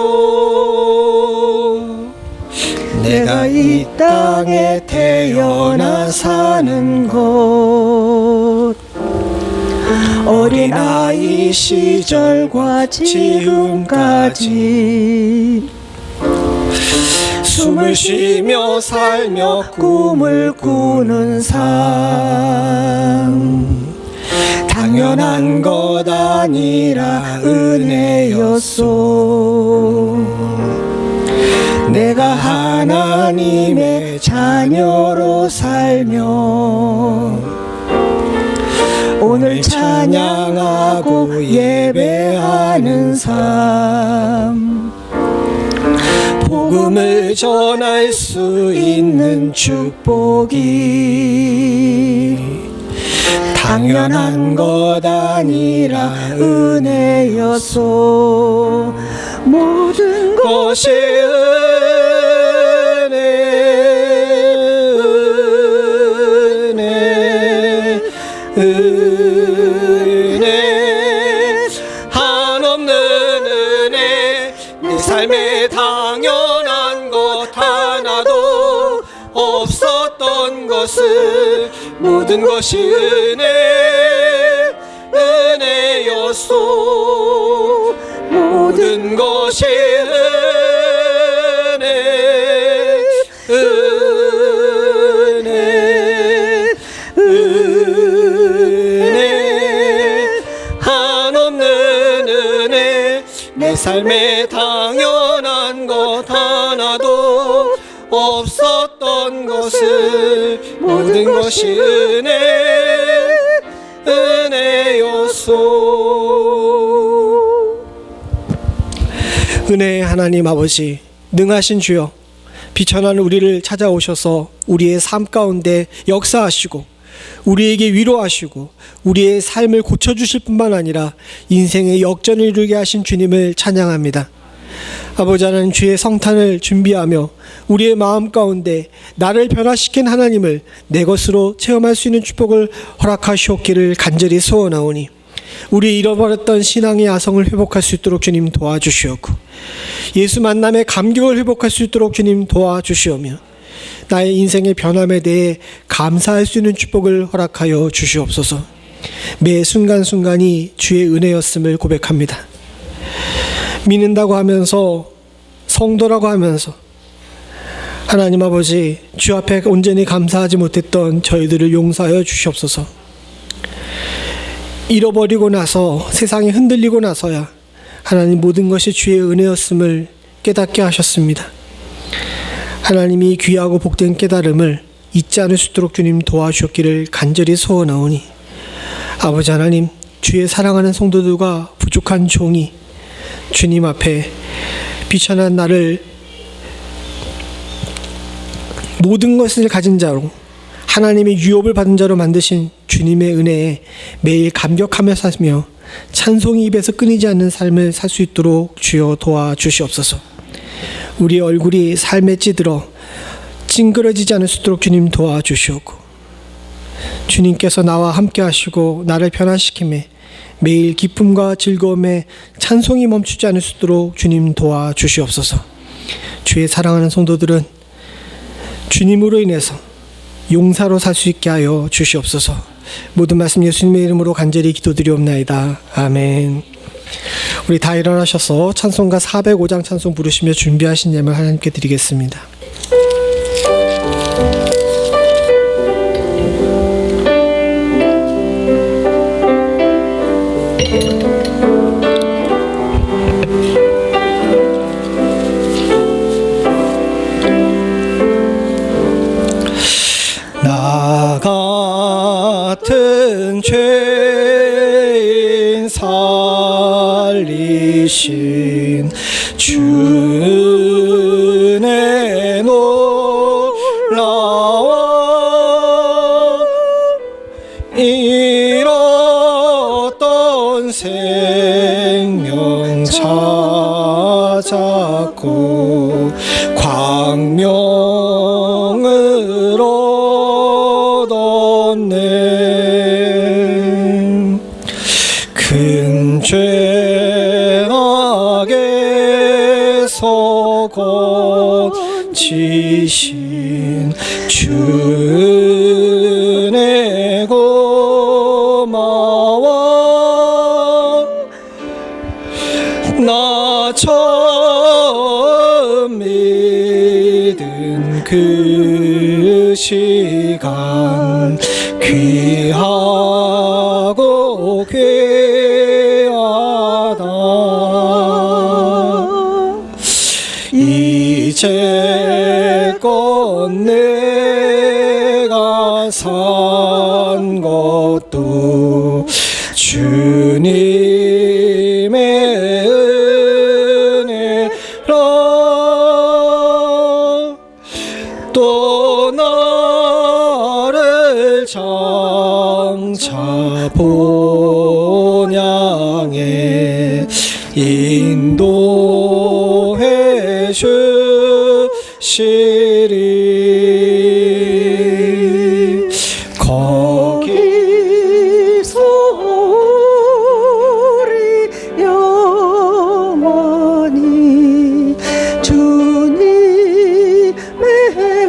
내가 이 땅에 태어나 사는 것, 어린아이 시절과 지금까지 숨을 쉬며 살며 꿈을 꾸는 삶, 당연한 것 아니라 은혜였소. 내가 하나님의 자녀로 살며 오늘 찬양하고 예배하는 삶, 복음을 전할 수 있는 축복이 당연한 것 아니라 은혜였소. 모든 것이 은혜, 한없는 은혜. 내 삶에 당연한 것 하나도 없었던 것은 모든 것이 은혜였소. 모든 것이 은혜, 한없는 은혜. 내 삶에 당연한 것 하나도 없었던 것을 모든 것이 은혜였소. 은혜의 하나님 아버지, 능하신 주여, 비천한 우리를 찾아오셔서 우리의 삶 가운데 역사하시고 우리에게 위로하시고 우리의 삶을 고쳐주실 뿐만 아니라 인생의 역전을 이루게 하신 주님을 찬양합니다. 아버지 하나님, 주의 성탄을 준비하며 우리의 마음 가운데 나를 변화시킨 하나님을 내 것으로 체험할 수 있는 축복을 허락하시옵기를 간절히 소원하오니 우리 잃어버렸던 신앙의 야성을 회복할 수 있도록 주님 도와주시옵고 예수 만남의 감격을 회복할 수 있도록 주님 도와주시오며 나의 인생의 변함에 대해 감사할 수 있는 축복을 허락하여 주시옵소서. 매 순간순간이 주의 은혜였음을 고백합니다. 믿는다고 하면서, 성도라고 하면서 하나님 아버지, 주 앞에 온전히 감사하지 못했던 저희들을 용서하여 주시옵소서. 잃어버리고 나서, 세상에 흔들리고 나서야 하나님 모든 것이 주의 은혜였음을 깨닫게 하셨습니다. 하나님이 귀하고 복된 깨달음을 잊지 않을 수 있도록 주님 도와주셨기를 간절히 소원하오니 아버지 하나님, 주의 사랑하는 성도들과 부족한 종이 주님 앞에 비천한 나를 모든 것을 가진 자로 하나님의 유업을 받은 자로 만드신 주님의 은혜에 매일 감격하며 살며 찬송이 입에서 끊이지 않는 삶을 살 수 있도록 주여 도와주시옵소서. 우리의 얼굴이 삶에 찌들어 찡그러지지 않을 수 있도록 주님 도와주시옵고, 주님께서 나와 함께 하시고 나를 변화시킴에 매일 기쁨과 즐거움에 찬송이 멈추지 않을 수 있도록 주님 도와주시옵소서. 주의 사랑하는 성도들은 주님으로 인해서 용사로 살 수 있게 하여 주시옵소서. 모든 말씀 예수님의 이름으로 간절히 기도드리옵나이다. 아멘. 우리 다 일어나셔서 찬송가 405장 찬송 부르시며 준비하신 예물 하나님께 드리겠습니다. 나 같은 죄인 살리신 주 은혜 놀라워 잃었던 생명 찾았고 광명을 얻었네. 큰 죄악에서 건지신 주 은혜 고마워. 나 처음 믿은 그 시간 귀하고 귀하다. 이제껏 내가 산 것도 주님의 은혜라. 또 나를 장차 본향에 인도해 주시리. 거기서 우리 영원히 주님의 은혜로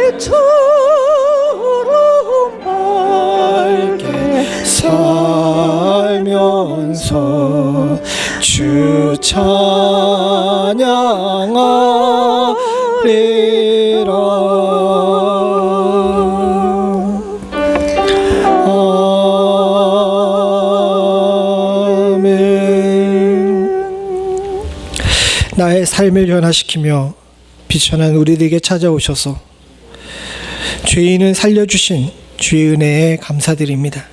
해처럼 밝게 살면서 주 찬양하리라. 나의 삶을 변화시키며 비천한 우리들에게 찾아오셔서 죄인을 살려주신 주의 은혜에 감사드립니다.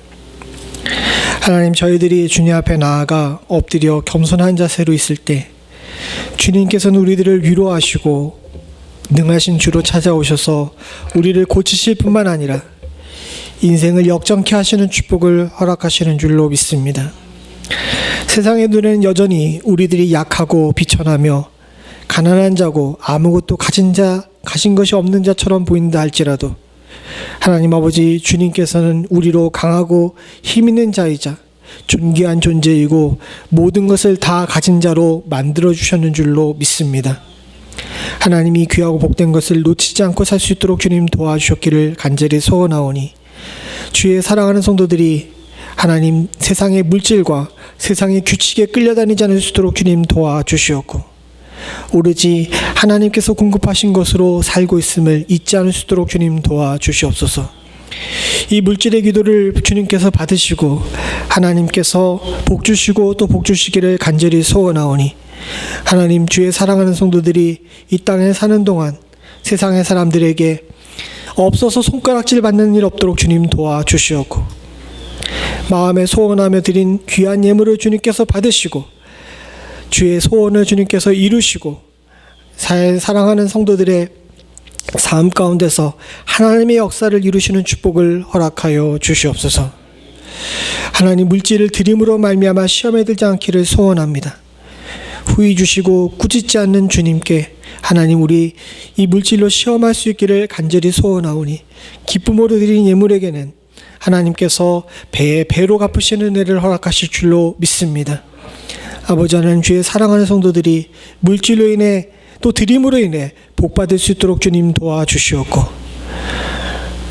하나님, 저희들이 주님 앞에 나아가 엎드려 겸손한 자세로 있을 때 주님께서는 우리들을 위로하시고 능하신 주로 찾아오셔서 우리를 고치실 뿐만 아니라 인생을 역정케 하시는 축복을 허락하시는 줄로 믿습니다. 세상의 눈에는 여전히 우리들이 약하고 비천하며 가난한 자고 아무것도 가진 것이 없는 자처럼 보인다 할지라도 하나님 아버지, 주님께서는 우리로 강하고 힘 있는 자이자 존귀한 존재이고 모든 것을 다 가진 자로 만들어 주셨는 줄로 믿습니다. 하나님이 귀하고 복된 것을 놓치지 않고 살 수 있도록 주님 도와주셨기를 간절히 소원하오니, 주의 사랑하는 성도들이 하나님 세상의 물질과 세상의 규칙에 끌려다니지 않을 수 있도록 주님 도와주시옵고, 오로지 하나님께서 공급하신 것으로 살고 있음을 잊지 않을 수 있도록 주님 도와주시옵소서. 이 물질의 기도를 주님께서 받으시고 하나님께서 복 주시고 또 복 주시기를 간절히 소원하오니, 하나님 주의 사랑하는 성도들이 이 땅에 사는 동안 세상의 사람들에게 없어서 손가락질 받는 일 없도록 주님 도와주시옵고, 마음에 소원하며 드린 귀한 예물을 주님께서 받으시고 주의 소원을 주님께서 이루시고 사랑하는 성도들의 삶 가운데서 하나님의 역사를 이루시는 축복을 허락하여 주시옵소서. 하나님, 물질을 드림으로 말미암아 시험에 들지 않기를 소원합니다. 후히 주시고 꾸짖지 않는 주님께 하나님, 우리 이 물질로 시험할 수 있기를 간절히 소원하오니 기쁨으로 드린 예물에게는 하나님께서 배로 갚으시는 은혜를 허락하실 줄로 믿습니다. 아버지 하나님, 주의 사랑하는 성도들이 물질로 인해 또 드림으로 인해 복받을 수 있도록 주님 도와주시옵고,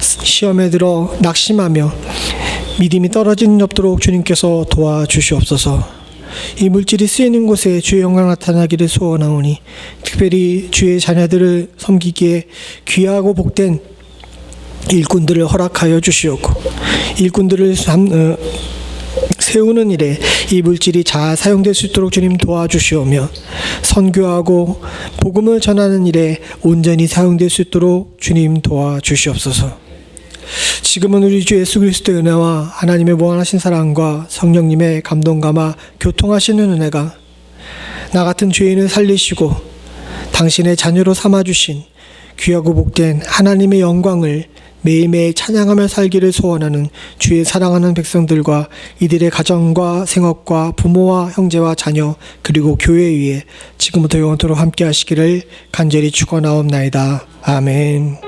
시험에 들어 낙심하며 믿음이 떨어지는 없도록 주님께서 도와주시옵소서. 이 물질이 쓰이는 곳에 주의 영광 나타나기를 소원하오니 특별히 주의 자녀들을 섬기기에 귀하고 복된 일꾼들을 허락하여 주시옵고, 일꾼들을 세우는 일에 이 물질이 잘 사용될 수 있도록 주님 도와주시오며, 선교하고 복음을 전하는 일에 온전히 사용될 수 있도록 주님 도와주시옵소서. 지금은 우리 주 예수 그리스도의 은혜와 하나님의 무한하신 사랑과 성령님의 감동감화 교통하시는 은혜가 나 같은 죄인을 살리시고 당신의 자녀로 삼아주신 귀하고 복된 하나님의 영광을 매일매일 찬양하며 살기를 소원하는 주의 사랑하는 백성들과 이들의 가정과 생업과 부모와 형제와 자녀 그리고 교회 위에 지금부터 영원토록 함께 하시기를 간절히 축원하옵나이다. 아멘.